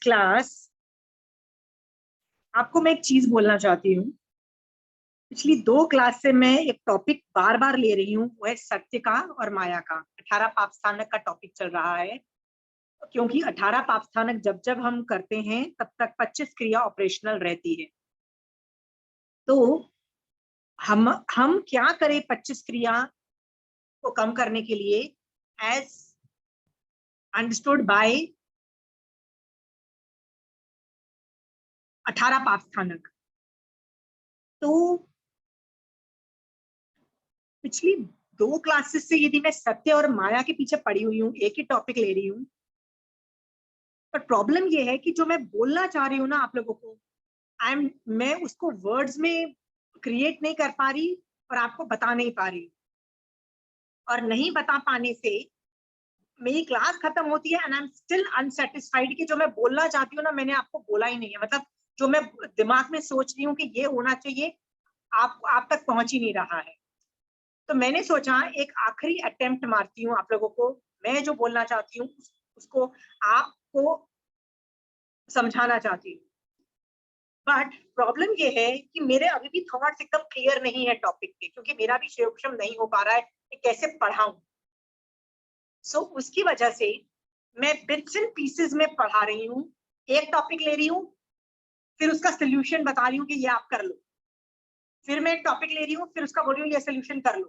Class आपको मैं एक चीज बोलना चाहती हूँ। पिछली 2 क्लास से मैं एक टॉपिक बार बार ले रही हूँ, वो है सत्य का और माया का। 18 पापस्थानक का टॉपिक चल रहा है, क्योंकि 18 पापस्थानक जब जब हम करते हैं तब तक 25 क्रिया ऑपरेशनल रहती है। तो हम क्या करें 25 क्रिया को कम करने के लिए, एज अंडरस्टूड बाय 18 पापस्थानक। तो पिछली 2 क्लासेस से यदि मैं सत्य और माया के पीछे पड़ी हुई हूँ, एक ही टॉपिक ले रही हूँ, पर प्रॉब्लम ये है कि जो मैं बोलना चाह रही हूँ ना आप लोगों को, मैं उसको वर्ड्स में क्रिएट नहीं कर पा रही और आपको बता नहीं पा रही। और नहीं बता पाने से मेरी क्लास खत्म होती है and I am still unsatisfied कि जो मैं बोलना चाहती हूँ ना, मैंने आपको बोला ही नहीं है। मतलब जो मैं दिमाग में सोच रही हूँ कि ये होना चाहिए, आप तक पहुंच ही नहीं रहा है। तो मैंने सोचा एक आखिरी अटेम्प्ट मारती हूँ आप लोगों को। मैं जो बोलना चाहती हूँ उसको आपको समझाना चाहती हूँ। बट प्रॉब्लम ये है कि मेरे अभी भी थॉट्स एकदम क्लियर नहीं है टॉपिक पे, क्योंकि मेरा भी शेयरक्षम नहीं हो पा रहा है कि कैसे पढ़ाऊं। सो उसकी वजह से मैं बिट्स एंड पीसेस में पढ़ा रही हूँ। एक टॉपिक ले रही हूँ, फिर उसका सोल्यूशन बता रही हूँ कि ये आप कर लो। फिर मैं एक टॉपिक ले रही हूँ, फिर उसका बोल रही हूँ ये सोल्यूशन कर लो।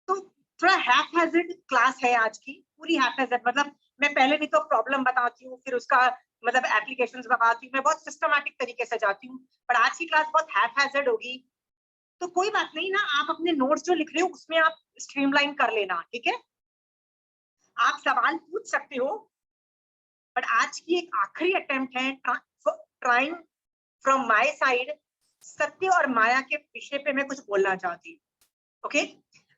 तो थोड़ा हैफेजेड क्लास है आज की, पूरी हैफेजेड। मतलब मैं पहले नहीं तो प्रॉब्लम बताती हूँ, फिर उसका मतलब एप्लीकेशंस बताती हूँ, मैं बहुत सिस्टमैटिक तरीके से जाती हूँ। पर आज की क्लास बहुत हैफेजेड होगी। तो कोई बात नहीं ना, आप अपने नोट्स जो लिख रहे हो उसमें आप स्ट्रीमलाइन कर लेना, ठीक है। आप सवाल पूछ सकते हो, बट आज की एक आखिरी अटेम्प्ट है ट्राइंग फ्रॉम माय साइड। सत्य और माया के विषय पे मैं कुछ बोलना चाहती हूँ, ओके।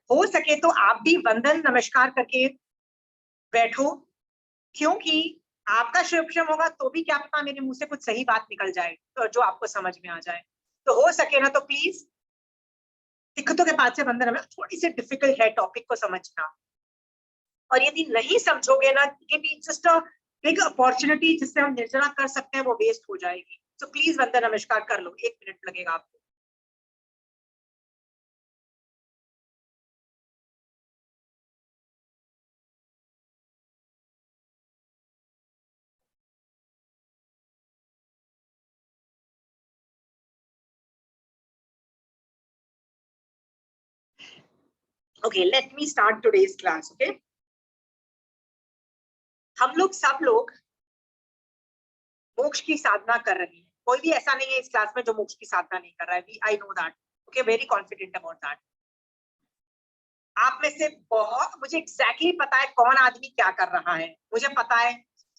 हो सके तो आप भी वंदन नमस्कार करके बैठो, क्योंकि आपका शुभक्षम होगा तो भी क्या पता मेरे मुंह से कुछ सही बात निकल जाए, तो जो आपको समझ में आ जाए। तो हो सके ना तो प्लीज दिक्कतों के पास से वंदन। थोड़ी सी डिफिकल्ट है टॉपिक को समझना, और यदि नहीं समझोगे ना, ये भी जस्ट अ बिग अपॉर्चुनिटी जिससे हम निर्जरा कर सकते हैं, वो वेस्ट हो जाएगी। तो प्लीज वंदन नमस्कार कर लो, 1 मिनट लगेगा आपको। Okay, let me start today's class. Okay, हम लोग सब लोग मोक्ष की साधना कर रहे हैं। कोई भी ऐसा नहीं है इस क्लास में जो मोक्ष की साधना नहीं कर रहा है। I know that, okay, very confident about that. आप में से बहुत, मुझे एग्जैक्टली पता है कौन आदमी क्या कर रहा है। मुझे पता है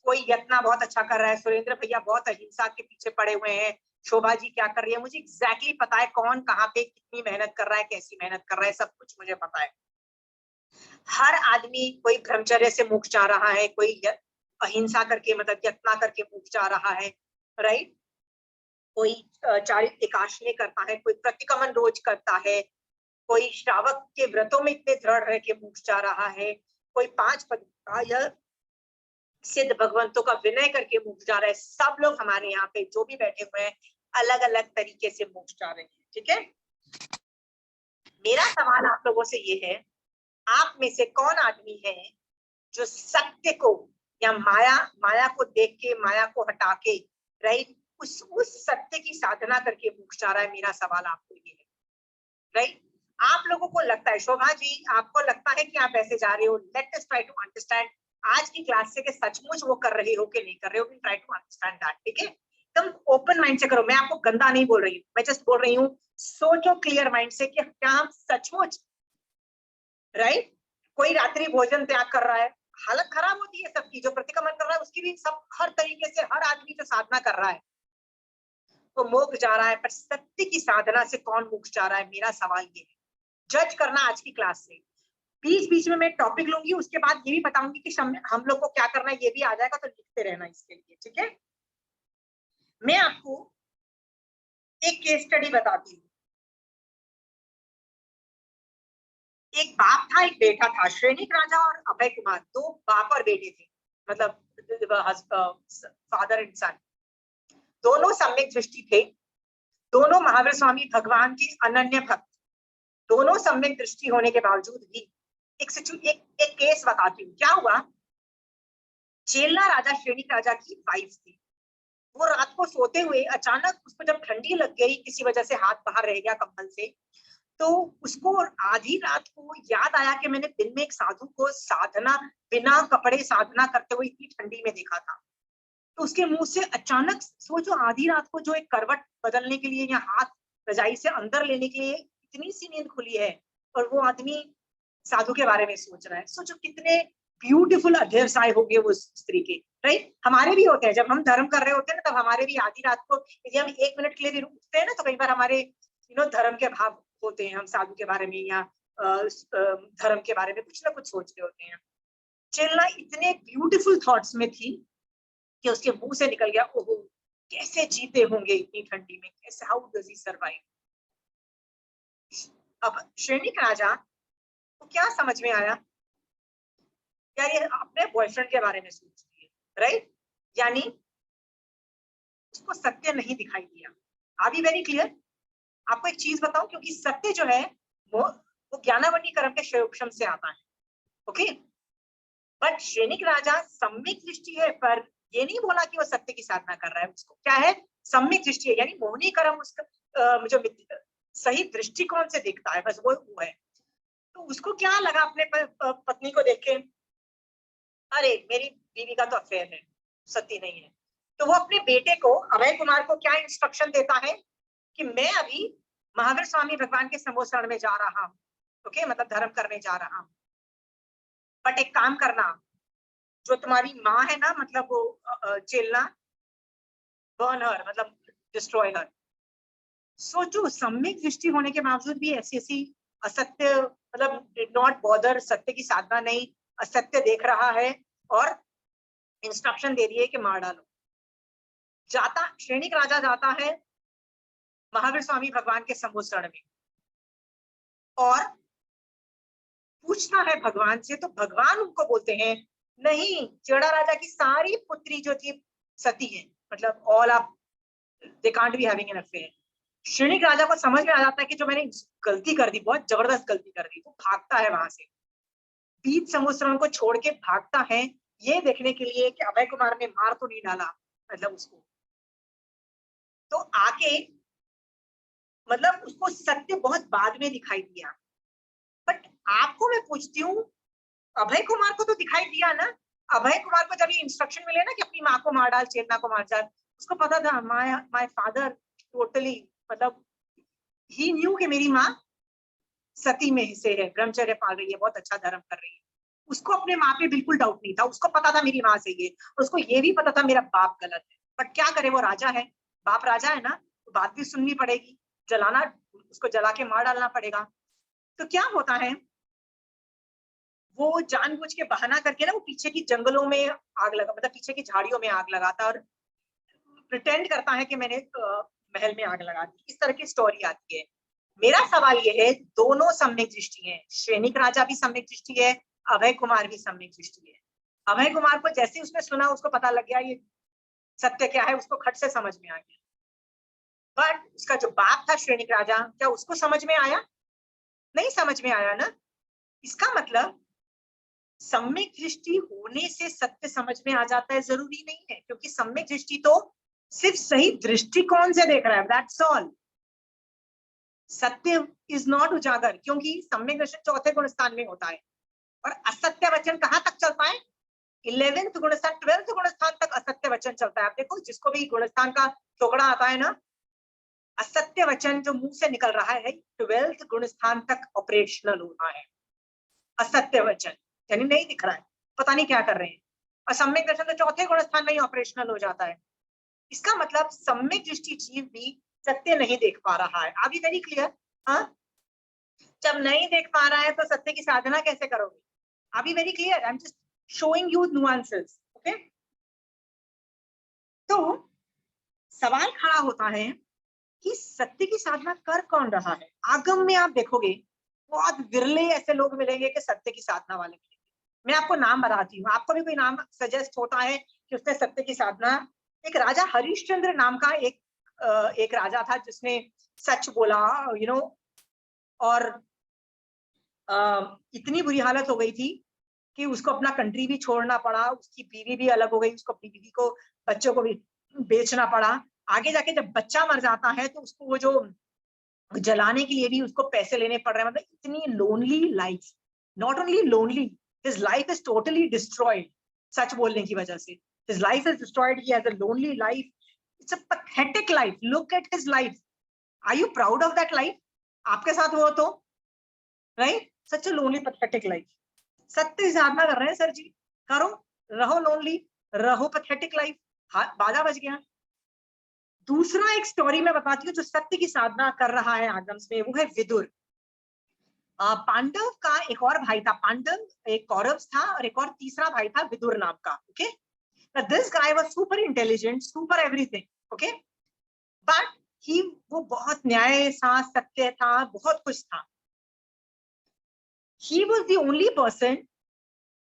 कोई यत्ना बहुत अच्छा कर रहा है, सुरेंद्र भैया बहुत अहिंसा के पीछे पड़े हुए हैं, शोभा जी क्या कर रही है। मुझे एग्जैक्टली पता है कौन कहाँ पे कितनी मेहनत कर रहा है, कैसी मेहनत कर रहा है, सब कुछ मुझे पता है। हर आदमी कोई ब्रह्मचर्य से मोक्ष चाह रहा है, कोई अहिंसा करके मतलब यत्ना करके मोक्ष चाह रहा है, राइट। कोई चारित्र्य एकादशी करता है, कोई प्रतिक्रमण रोज करता है, कोई श्रावक के व्रतों में इतने दृढ़ रह के मोक्ष चाह रहा है, कोई 5 पद या सिद्ध भगवंतों का विनय करके मोक्ष जा रहा है। सब लोग हमारे यहाँ पे जो भी बैठे हुए हैं अलग अलग तरीके से मोक्ष जा रहे हैं, ठीक है। मेरा सवाल आप लोगों से ये है, आप में से कौन आदमी है जो सत्य को या माया को देख के, माया को हटा के, राइट, उस सत्य की साधना करके मोक्ष जा रहा है। मेरा सवाल आपको ये है, राइट। आप लोगों को लगता है, शोभा जी आपको लगता है कि आप ऐसे जा रहे हो। Let us try to understand आज की क्लास से कि सचमुच वो कर रहे हो कि नहीं कर रहे हो। ट्राई टू अंडरस्टैंड दैट, ठीक है। एकदम ओपन माइंड से करो। मैं आपको गंदा नहीं बोल रही हूँ, मैं जस्ट बोल रही हूँ सोचो क्लियर माइंड से कि क्या हम सचमुच, राइट। कोई रात्रि भोजन त्याग कर रहा है, हालत खराब होती है सबकी। जो प्रतिक्रमण कर रहा है उसकी भी सब, हर तरीके से हर आदमी जो साधना कर रहा है तो मोक्ष जा रहा है, पर सत्य की साधना से कौन मोक्ष जा रहा है, मेरा सवाल ये है। जज करना आज की क्लास से। बीच बीच में मैं टॉपिक लूंगी, उसके बाद ये भी बताऊंगी कि हम लोग को क्या करना है, ये भी आ जाएगा, तो लिखते रहना इसके लिए, ठीक है। मैं आपको एक केस स्टडी बताती हूँ। एक बाप था, एक बेटा था, श्रेणिक राजा और अभय कुमार, 2 बाप और बेटे थे। मतलब फादर एंड सन, दोनों सम्यक दृष्टि थे, दोनों महावीर स्वामी भगवान की अनन्य भक्त, दोनों सम्यक दृष्टि होने के बावजूद भी एक केस बताती हूँ। क्या हुआ, चेल्ला राजा श्रेणिक राजा की वाइफ थी, वो रात को सोते हुए अचानक उसको जब ठंडी लग गई, किसी वजह से हाथ बाहर रह गया कंबल से, तो उसको आधी रात को याद आया कि मैंने दिन में एक साधु को साधना, बिना कपड़े साधना करते हुए इतनी ठंडी में देखा था। तो उसके मुंह से अचानक, सोचो आधी रात को जो एक करवट बदलने के लिए या हाथ रजाई से अंदर लेने के लिए इतनी सी नींद खुली है, और वो आदमी साधु के बारे में सोच रहा है। सोचो कितने ब्यूटीफुल अध्यवसाय हो गए वो स्त्री के, राइट। हमारे भी होते हैं, जब हम धर्म कर रहे होते हैं ना, तब हमारे भी आधी रात को यदि हम 1 मिनट के लिए भी उठते हैं ना, तो कई बार हमारे धर्म के भाव होते हैं, हम साधु के बारे में या धर्म के बारे में कुछ ना कुछ सोच रहे होते हैं। चेल्ला इतने ब्यूटीफुल थॉट्स में थी कि उसके मुंह से निकल गया, ओहो कैसे जीते होंगे इतनी ठंडी में, कैसे, हाउ डज ही सर्वाइव। अब श्रेणिक राजा को क्या समझ में आया, यार ये अपने बॉयफ्रेंड के बारे में सोच रही है, राइट। यानी उसको सत्य नहीं दिखाई दिया। Are be very clear. आपको एक चीज बताऊं, क्योंकि सत्य जो है वो ज्ञानावनी कर्म के क्षयोक्षम से आता है, ओके। बट श्रेणिक राजा सम्यक दृष्टि है, पर ये नहीं बोला कि वो सत्य की साधना कर रहा है। उसको क्या है, सम्यक दृष्टि है, यानी मोहनी कर्म उसका जो सही दृष्टिकोण से देखता है, बस वो है। तो उसको क्या लगा अपने पत्नी को देख के, अरे मेरी बीवी का तो अफेयर है, सती नहीं है। तो वो अपने बेटे को, अभय कुमार को क्या इंस्ट्रक्शन देता है कि मैं अभी महावीर स्वामी भगवान के संबोधन में जा रहा हूँ, ओके, मतलब धर्म करने जा रहा हूँ, बट एक काम करना, जो तुम्हारी माँ है ना, मतलब वो चेल्ला, बर्न हर, मतलब डिस्ट्रॉय हर। सोचो सम्यक दृष्टि होने के बावजूद भी ऐसी असत्य, मतलब डिड नॉट बॉदर, सत्य की साधना नहीं, असत्य देख रहा है और इंस्ट्रक्शन दे रही है कि मार डालो। जाता श्रेणिक राजा जाता है महावीर स्वामी भगवान के संबोधन में और पूछना है भगवान से, तो भगवान उनको बोलते हैं नहीं, चेड़ा राजा की सारी पुत्री जो थी सती है, मतलब all of they can't be having an affair. Shrenik राजा को समझ में आ जाता है कि जो मैंने गलती कर दी, बहुत जबरदस्त गलती कर दी, तो भागता है वहां से, बीच समुद्र को छोड़ के भागता है, ये देखने के लिए कि अभय कुमार ने मार तो नहीं डाला, मतलब उसको। तो आके, मतलब उसको सत्य बहुत बाद में दिखाई दिया। बट आपको मैं पूछती हूँ, अभय कुमार को तो दिखाई दिया ना। अभय कुमार को जब ये इंस्ट्रक्शन मिले ना कि अपनी माँ को मार डाल, चेतना को मार डाल, उसको पता था माय फादर टोटली, मतलब ही न्यू कि मेरी माँ सती में से है, ब्रह्मचर्य पाल रही है, बहुत अच्छा धर्म कर रही है। उसको अपने माँ पे बिल्कुल डाउट नहीं था, उसको पता था मेरी माँ सही है, उसको ये भी पता था मेरा बाप गलत है। बट क्या करे, वो राजा है, बाप राजा है ना, तो बात भी सुननी पड़ेगी, जलाना, उसको जला के मार डालना पड़ेगा। तो क्या होता है, वो जानबूझ के बहाना करके ना, वो पीछे की जंगलों में आग लगा, मतलब पीछे की झाड़ियों में आग लगाता और प्रिटेंड करता है कि मैंने महल में आग लगा दी। इस तरह की स्टोरी आती है। मेरा सवाल ये है, दोनों सम्यक दृष्टि है, श्रेणिक राजा भी सम्यक दृष्टि है, अभय कुमार भी सम्यक दृष्टि है। अभय कुमार को जैसे उसने सुना, उसको पता लग गया ये सत्य क्या है, उसको खट से समझ में आ गया। बट उसका जो बाप था श्रेणिक राजा, क्या उसको समझ में आया? नहीं समझ में आया ना। इसका मतलब सम्यक दृष्टि होने से सत्य समझ में आ जाता है जरूरी नहीं है, क्योंकि सम्यक दृष्टि तो सिर्फ सही दृष्टिकोण से देख रहा है, दैट्स ऑल। सत्य इज नॉट उजागर, क्योंकि सम्यक दर्शन चौथे गुणस्थान में होता है, और असत्य वचन कहाँ तक चलता है? 11th गुणस्थान, 12th गुणस्थान तक असत्य वचन चलता है। आप देखो, जिसको भी गुणस्थान का टुकड़ा आता है ना, असत्य वचन जो मुंह से निकल रहा है 12th गुणस्थान तक ऑपरेशनल होता है। असत्य वचन यानी नहीं दिख रहा है, पता नहीं क्या कर रहे हैं। और सम्यक दर्शन तो चौथे गुणस्थान में ही ऑपरेशनल हो जाता है। इसका मतलब सम्यक दृष्टि जीव भी सत्य नहीं देख पा रहा है। अभी वेरी क्लियर? हाँ, जब नहीं देख पा रहा है तो सत्य की साधना कैसे करोगे? अभी very clear? I am just showing you nuances, okay. तो सवाल खड़ा होता है कि सत्य की साधना कर कौन रहा है? आगम में आप देखोगे बहुत विरले ऐसे लोग मिलेंगे कि सत्य की साधना वाले मिलेंगे। मैं आपको नाम बताती हूँ, आपको भी कोई नाम सजेस्ट होता है कि उसने सत्य की साधना। एक राजा हरिश्चंद्र नाम का एक राजा था जिसने सच बोला, और इतनी बुरी हालत हो गई थी कि उसको अपना कंट्री भी छोड़ना पड़ा, उसकी बीवी भी अलग हो गई, उसको अपनी बीवी को, बच्चों को भी बेचना पड़ा। आगे जाके जब बच्चा मर जाता है तो उसको वो जो जलाने के लिए भी उसको पैसे लेने पड़ रहे हैं। मतलब इतनी lonely life, not only lonely, his life is totally destroyed सच बोलने की वजह से। His life is destroyed, he has a lonely life, it's a pathetic life, look at his life, are you proud of that life? आपके साथ हो तो, right, such a lonely pathetic life. सत्य साधना कर रहे हैं सर जी, करो, रहो लोनली, रहो पैथेटिक लाइफ, बाजा बज गया। दूसरा एक स्टोरी मैं बताती हूँ जो सत्य की साधना कर रहा है आगम्स में, वो है विदुर। पांडव का एक और भाई था, पांडव एक कौरव था, और एक और तीसरा भाई था विदुर नाम का। Okay, this guy was super intelligent, super everything, okay, but he, वो बहुत न्याय था, सत्य था, बहुत कुछ था। He was the only person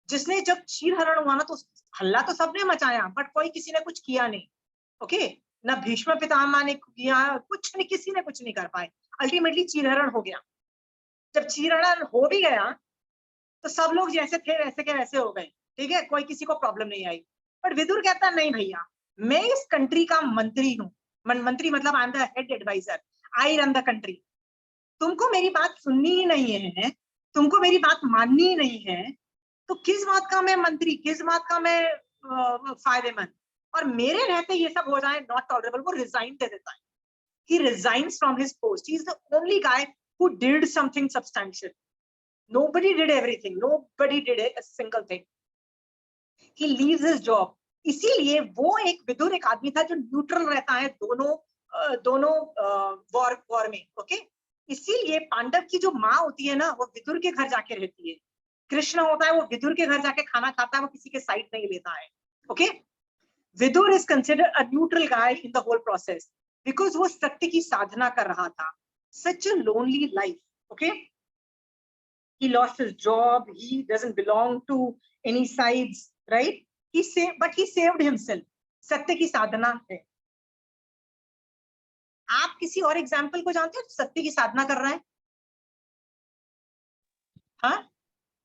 जिसने, जब क्षीरहरण हुआ ना तो हल्ला तो सबने मचाया, बट कोई किसी ने कुछ किया नहीं। ओके, ना भीष्म पितामह ने किया कुछ, नहीं, किसी ने कुछ नहीं कर पाए। अल्टीमेटली क्षीरहरण हो गया। जब क्षीरहरण हो भी गया तो सब लोग जैसे थे वैसे के वैसे हो गए, ठीक है, कोई किसी को प्रॉब्लम नहीं आई। बट विदुर कहता नहीं भैया, मैं इस कंट्री का मंत्री हूँ, मंत्री मतलब I am the head adviser, I run the country. तुमको मेरी बात सुननी ही नहीं है, तुमको मेरी बात माननी ही नहीं है, तो किस बात का मैं मंत्री, किस बात का मैं फायदेमंद? और मेरे रहते ये सब हो जाए, नॉट टॉलरेबल। वो रिजाइन दे देता है, he resigns from his post. He is the only guy who did something substantial. Nobody did everything, nobody did a single thing. He leaves his job. इसीलिए वो एक विदुर एक आदमी था जो न्यूट्रल रहता है दोनों वॉर में। ओके, इसीलिए पांडव की जो माँ होती है ना, वो विदुर के घर जाके रहती है। कृष्ण होता है, वो विदुर के घर जाके खाना खाता है, वो किसी के साइड नहीं लेता है। Okay, Vidur is considered a neutral guy in the whole process, because वो सत्य की साधना कर रहा था। Such a lonely life. Okay, he lost his job, he doesn't belong to any sides, right? But he saved himself. सत्य की साधना है। आप किसी और एग्जाम्पल को जानते हो सत्य की साधना कर रहा है? हाँ,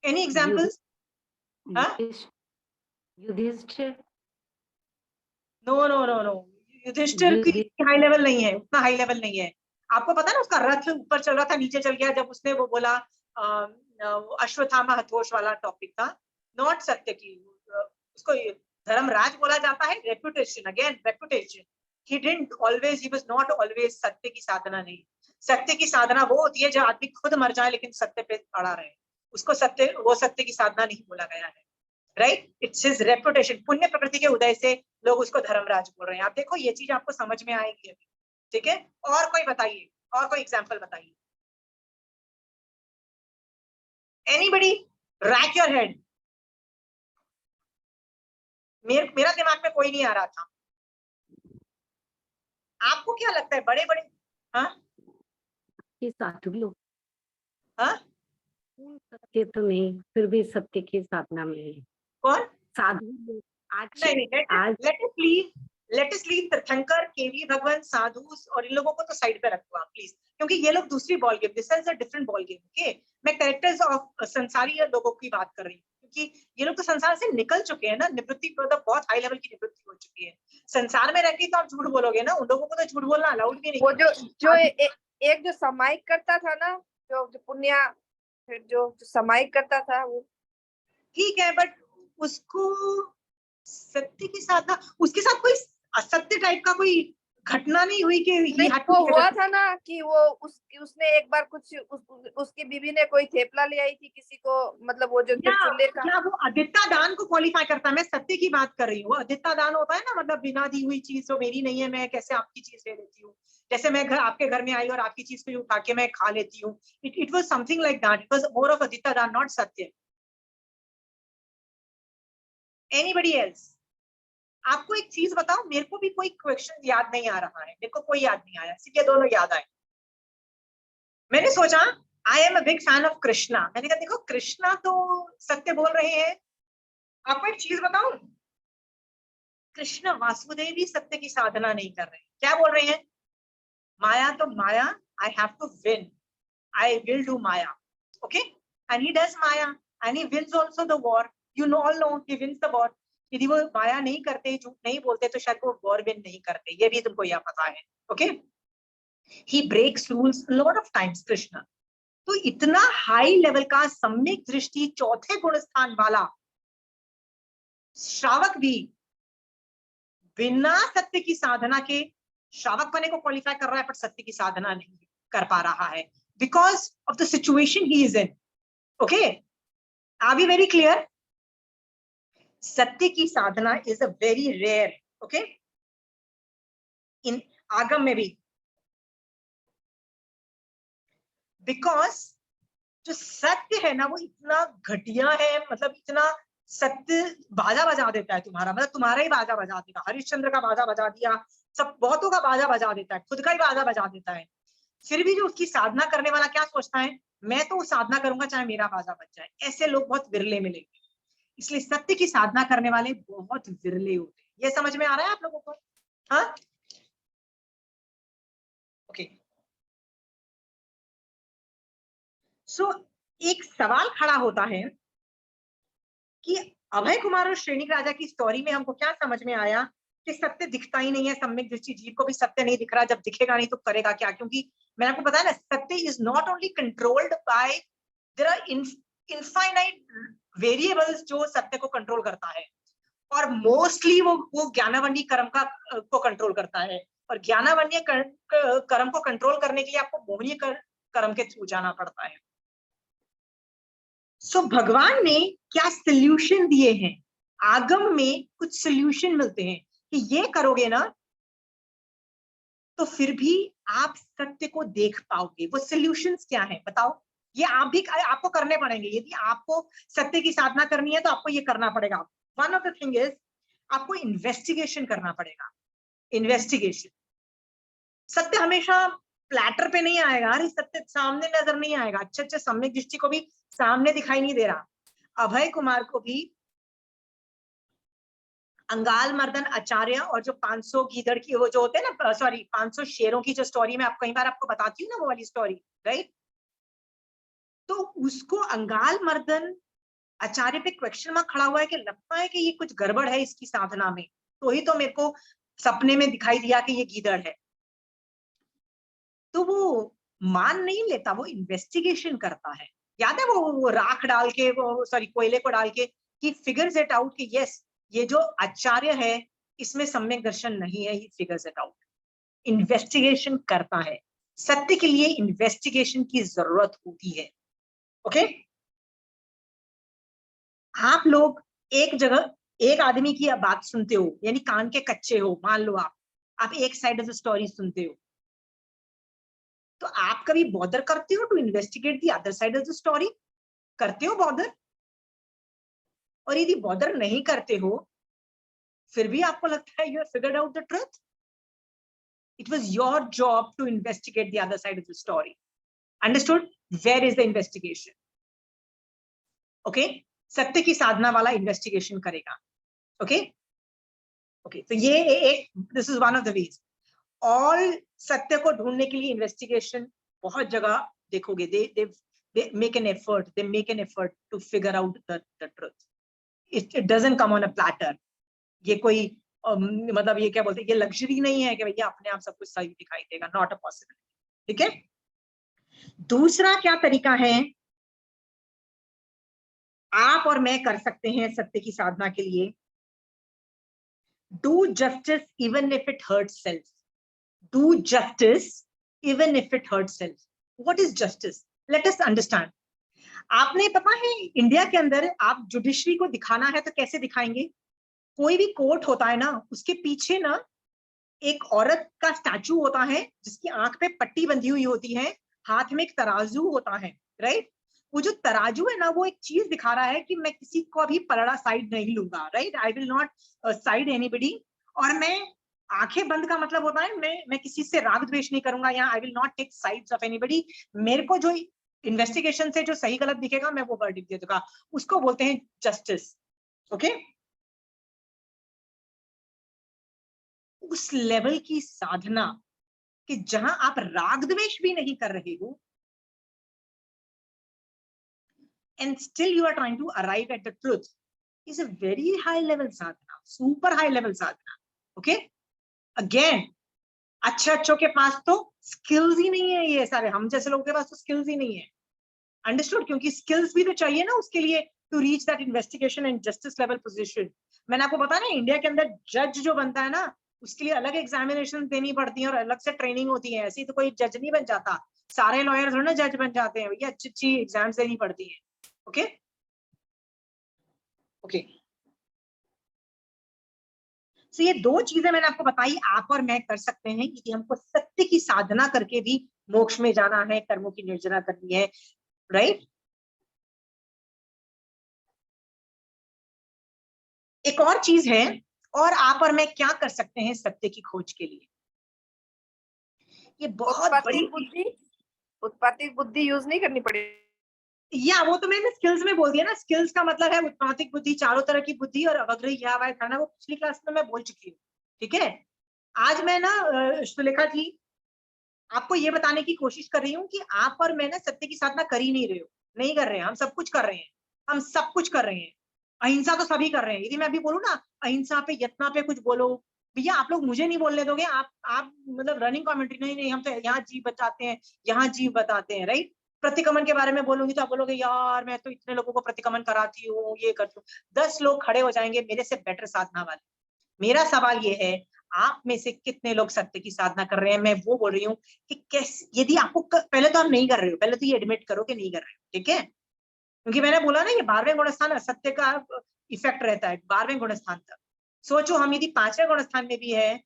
एनी एग्जाम्पल्स? हाँ, Yudhishthira. No no no no, Yudhishthira की हाई लेवल नहीं है, उतना हाई लेवल नहीं है। आपको पता है ना, उसका रथ ऊपर चल रहा था, नीचे चल गया जब उसने वो बोला, अश्वत्थामा हथोष वाला टॉपिक था, नॉट सत्य की। उसको धर्मराज बोला जाता है, reputation, again reputation. He didn't always, he was not always सत्य की साधना नहीं। सत्य की साधना वो होती है जो आदमी खुद मर जाए लेकिन सत्य पे अड़ा रहे, उसको सत्य, वो सत्य की साधना नहीं बोला गया है, राइट? It's his reputation. पुण्य प्रकृति के उदय से लोग उसको धर्मराज बोल रहे हैं। आप देखो ये चीज आपको समझ में आएगी अभी, ठीक है? और कोई बताइए, और कोई एग्जांपल बताइए। Anybody rack your head. मेरा दिमाग में कोई नहीं आ रहा था। आपको क्या लगता है बड़े बड़े, हाँ, ये साधु लोग, हाँ, सत्य तो नहीं, फिर भी सत्य की साधना में है। कौन? साधु लोग। नहीं, लेट अस लीव तीर्थंकर, केवी भगवान, साधु और इन लोगों को तो साइड पे रखो आप प्लीज, क्योंकि ये लोग दूसरी ball game, this is a different ball game. Okay, मैं कैरेक्टर्स ऑफ संसारी लोगों की बात कर रही हूँ, क्योंकि ये लोग तो संसार से निकल चुके हैं ना, निवृत्ति, मतलब बहुत हाई लेवल की निवृत्ति हो चुकी है। संसार में रहकर तो आप झूठ बोलोगे ना, उन लोगों को तो झूठ बोलना अलाउड भी नहीं। वो जो एक जो समाइक करता था ना, जो पुण्य, जो समाइक करता था वो, ठीक है, बट उसको सत्य की साधना, उसके साथ कोई असत्य टाइप का कोई घटना नहीं हुई कि वो हुआ था ना कि वो उसने एक बार कुछ उसकी बीवी ने कोई थेपला ले आई थी किसी को, मतलब वो जो चूल्हे का, क्या वो अदित्य दान को क्वालिफाई करता है? मैं सत्य की बात कर रही हूँ। अदित्य दान होता है ना, मतलब बिना दी हुई चीज जो मेरी नहीं है, मैं कैसे आपकी चीज ले लेती हूँ। जैसे मैं आपके घर में आई और आपकी चीज को उठा के मैं खा लेती हूँ। It was something like that, it was more of Aditya दान, नॉट सत्य। Anybody else? आपको एक चीज बताओ, मेरे को भी कोई क्वेश्चन याद नहीं आ रहा है, मेरे को कोई याद नहीं आया, सिर्फ ये दोनों याद आए। मैंने सोचा I am a big fan of Krishna. मैंने कहा देखो कृष्णा तो सत्य बोल रहे हैं, आपको एक चीज बताऊं, कृष्ण वासुदेव भी सत्य की साधना नहीं कर रहे हैं। क्या बोल रहे हैं? माया तो माया, I have to win, I will do maya, okay, and he does maya and he wins also the war, you know all know he wins the war. यदि वो माया नहीं करते, झूठ नहीं बोलते, तो शायद वो वॉर विन नहीं करते, ये भी तुमको यह पता है, okay. He breaks rules lot of times Krishna. तो इतना हाई लेवल का सम्यक दृष्टि चौथे गुण स्थान वाला श्रावक भी बिना सत्य की साधना के श्रावक बने को क्वालिफाई कर रहा है, पर सत्य की साधना नहीं कर पा रहा है, because of the situation he is in, okay. Are we very clear? सत्य की साधना is a very rare, okay, in Agam में भी, बिकॉज जो सत्य है ना वो इतना घटिया है, मतलब इतना सत्य बाजा बजा देता है तुम्हारा, मतलब तुम्हारा ही बाजा बजा देगा। हरिश्चंद्र का बाजा बजा दिया, सब बहुतों का बाजा बजा देता है, खुद का ही बाजा बजा देता है। फिर भी जो उसकी साधना करने वाला क्या सोचता है, मैं तो साधना करूंगा चाहे मेरा बाजा बज जाए। ऐसे लोग बहुत विरले मिलेंगे, इसलिए सत्य की साधना करने वाले बहुत विरले होते हैं। ये समझ में आ रहा है आप लोगों को? हाँ, ओके। सो एक सवाल खड़ा होता है कि अभय कुमार और श्रेणिक राजा की स्टोरी में हमको क्या समझ में आया कि सत्य दिखता ही नहीं है, सम्यक दृष्टि जीव को भी सत्य नहीं दिख रहा। जब दिखेगा नहीं तो करेगा क्या? क्योंकि मैंने आपको बताया ना, satya is not only controlled by, there are infinite variables जो सत्य को कंट्रोल करता है, और मोस्टली वो ज्ञानावंडी कर्म का को कंट्रोल करता है। और ज्ञानावंडी कर्म को कंट्रोल करने के लिए आपको मोहनीय कर्म के थ्रू जाना पड़ता है। सो भगवान ने क्या सल्यूशन दिए हैं? आगम में कुछ सल्यूशन मिलते हैं कि ये करोगे ना तो फिर भी आप सत्य को देख पाओगे। वो सल्यूशंस क्या है बताओ? ये आप भी आपको करने पड़ेंगे। यदि आपको सत्य की साधना करनी है तो आपको ये करना पड़ेगा। One of the thing is आपको इन्वेस्टिगेशन करना पड़ेगा। इन्वेस्टिगेशन, सत्य हमेशा प्लेटर पे नहीं आएगा। अरे सत्य सामने नजर नहीं आएगा, अच्छे अच्छे सम्यक दृष्टि को भी सामने दिखाई नहीं दे रहा। अभय कुमार को भी अंगाल मर्दन आचार्य और जो 500 गीदड़ की वो जो होते हैं ना, सॉरी 500 शेरों की जो स्टोरी में आप कई बार आपको बताती हूँ ना, वो वाली स्टोरी, राइट? तो उसको अंगाल मर्दन आचार्य पे क्वेश्चन मार्क खड़ा हुआ है कि लगता है कि ये कुछ गड़बड़ है इसकी साधना में, तो ही तो मेरे को सपने में दिखाई दिया कि ये गीदड़ है। तो वो मान नहीं लेता, वो इन्वेस्टिगेशन करता है। याद है वो राख डाल के, वो सॉरी कोयले को डाल के, कि फिगर्स इट आउट कि यस ये जो आचार्य है इसमें सम्यक दर्शन नहीं है, ही फिगर्स इट आउट। इन्वेस्टिगेशन करता है। सत्य के लिए इन्वेस्टिगेशन की जरूरत होती है, ओके। आप लोग एक जगह एक आदमी की बात सुनते हो, यानी कान के कच्चे हो, मान लो आप एक साइड ऑफ द स्टोरी सुनते हो, तो आप कभी बॉदर करते हो to investigate the other side of the story? करते हो बॉदर? और यदि बॉदर नहीं करते हो फिर भी आपको लगता है you have figured out the truth? It was your job to investigate the other side of the story. Understood? Where is the investigation? Okay, सत्य की साधना वाला इन्वेस्टिगेशन करेगा, ओके ओके। तो ये एक, this is one of the ways. All सत्य को ढूंढने के लिए इन्वेस्टिगेशन बहुत जगह देखोगे, they make an effort, they make an effort to figure out the truth. It doesn't come on a platter. ये कोई मतलब ये क्या बोलते हैं, ये लग्जरी नहीं है कि भैया अपने आप सब कुछ सही दिखाई देगा, नॉट अ पॉसिबिलिटी, ठीक है। दूसरा क्या तरीका है आप और मैं कर सकते हैं सत्य की साधना के लिए? Do justice even if it hurts self. Do justice even if it hurts self. What is justice? Let us understand. आपने पता है इंडिया के अंदर आप जुडिशरी को दिखाना है तो कैसे दिखाएंगे? कोई भी कोर्ट होता है ना, उसके पीछे ना एक औरत का स्टैचू होता है जिसकी आंख पे पट्टी बंधी हुई होती है, हाथ में एक तराजू होता है, राइट? वो जो तराजू है ना वो एक चीज दिखा रहा है कि मैं किसी को अभी पलड़ा साइड नहीं लूंगा, right? I will not side anybody. और मैं आंखें बंद का मतलब होता है मैं किसी से राग द्वेष नहीं करूंगा, या I will not take sides of anybody. मेरे को जो इन्वेस्टिगेशन से जो सही गलत दिखेगा मैं वो वर्डिक्ट दे दूंगा, उसको बोलते हैं जस्टिस। ओके उस लेवल की साधना कि जहां आप राग द्वेष भी नहीं कर रहे हो and still you are trying to arrive at the truth is a very high level sadhana, super high level sadhana. Okay, again अच्छों के पास तो स्किल्स ही नहीं है, ये सारे हम जैसे लोगों के पास तो स्किल्स ही नहीं है. अंडरस्टूड? क्योंकि स्किल्स भी तो चाहिए ना उसके लिए to reach that investigation and justice level position. मैंने आपको बताया ना, इंडिया के अंदर जज जो बनता है ना, उसके लिए अलग एग्जामिनेशन देनी पड़ती है और अलग से ट्रेनिंग होती है. ऐसी तो कोई जज नहीं बन जाता, सारे लॉयर्स ना जज बन जाते हैं भैया, अच्छी अच्छी एग्जाम्स देनी पड़ती है. ओके ओके सो ये दो चीजें मैंने आपको बताई, आप और मैं कर सकते हैं कि हमको सत्य की साधना करके भी मोक्ष में जाना है, कर्मों की निर्जना करनी है. राइट? एक और चीज है, और आप और मैं क्या कर सकते हैं सत्य की खोज के लिए. ये बहुत बड़ी उत्पातिक बुद्धि यूज नहीं करनी पड़ेगी. या वो तो मैंने स्किल्स में बोल दिया ना. स्किल्स का मतलब है उत्पातिक बुद्धि, चारों तरह की बुद्धि और अवग्रह खाना, वो पिछली क्लास में मैं बोल चुकी हूँ. ठीक है, आज मैं ना सुलेखा जी आपको ये बताने की कोशिश कर रही हूँ कि आप और मैं ना सत्य की साधना कर ही नहीं रहे हो. नहीं कर रहे हैं, हम सब कुछ कर रहे हैं, हम सब कुछ कर रहे हैं. अहिंसा तो सभी कर रहे हैं. यदि मैं अभी बोलूँ ना अहिंसा पे यत्ना पे कुछ बोलो, भैया आप लोग मुझे नहीं बोलने दोगे. आप मतलब रनिंग कमेंट्री, नहीं नहीं हम तो यहाँ जीव बचाते हैं, यहाँ जीव बताते हैं. राइट? प्रतिक्रमण के बारे में बोलूंगी तो आप बोलोगे यार मैं तो इतने लोगों को प्रतिक्रमण कराती हूँ, ये करती हूँ. 10 लोग खड़े हो जाएंगे मेरे से बेटर साधना वाले. मेरा सवाल ये है, आप में से कितने लोग सत्य की साधना कर रहे हैं. मैं वो बोल रही हूँ कि कैसे, यदि आपको पहले तो आप नहीं कर रहे हो, पहले तो ये एडमिट करो कि नहीं कर रहे हो. ठीक है? क्योंकि मैंने बोला ना ये 12वें गुणस्थान असत्य का इफेक्ट रहता है 12वें गुणस्थान तक. सोचो हम यदि 5वें गुणस्थान में भी है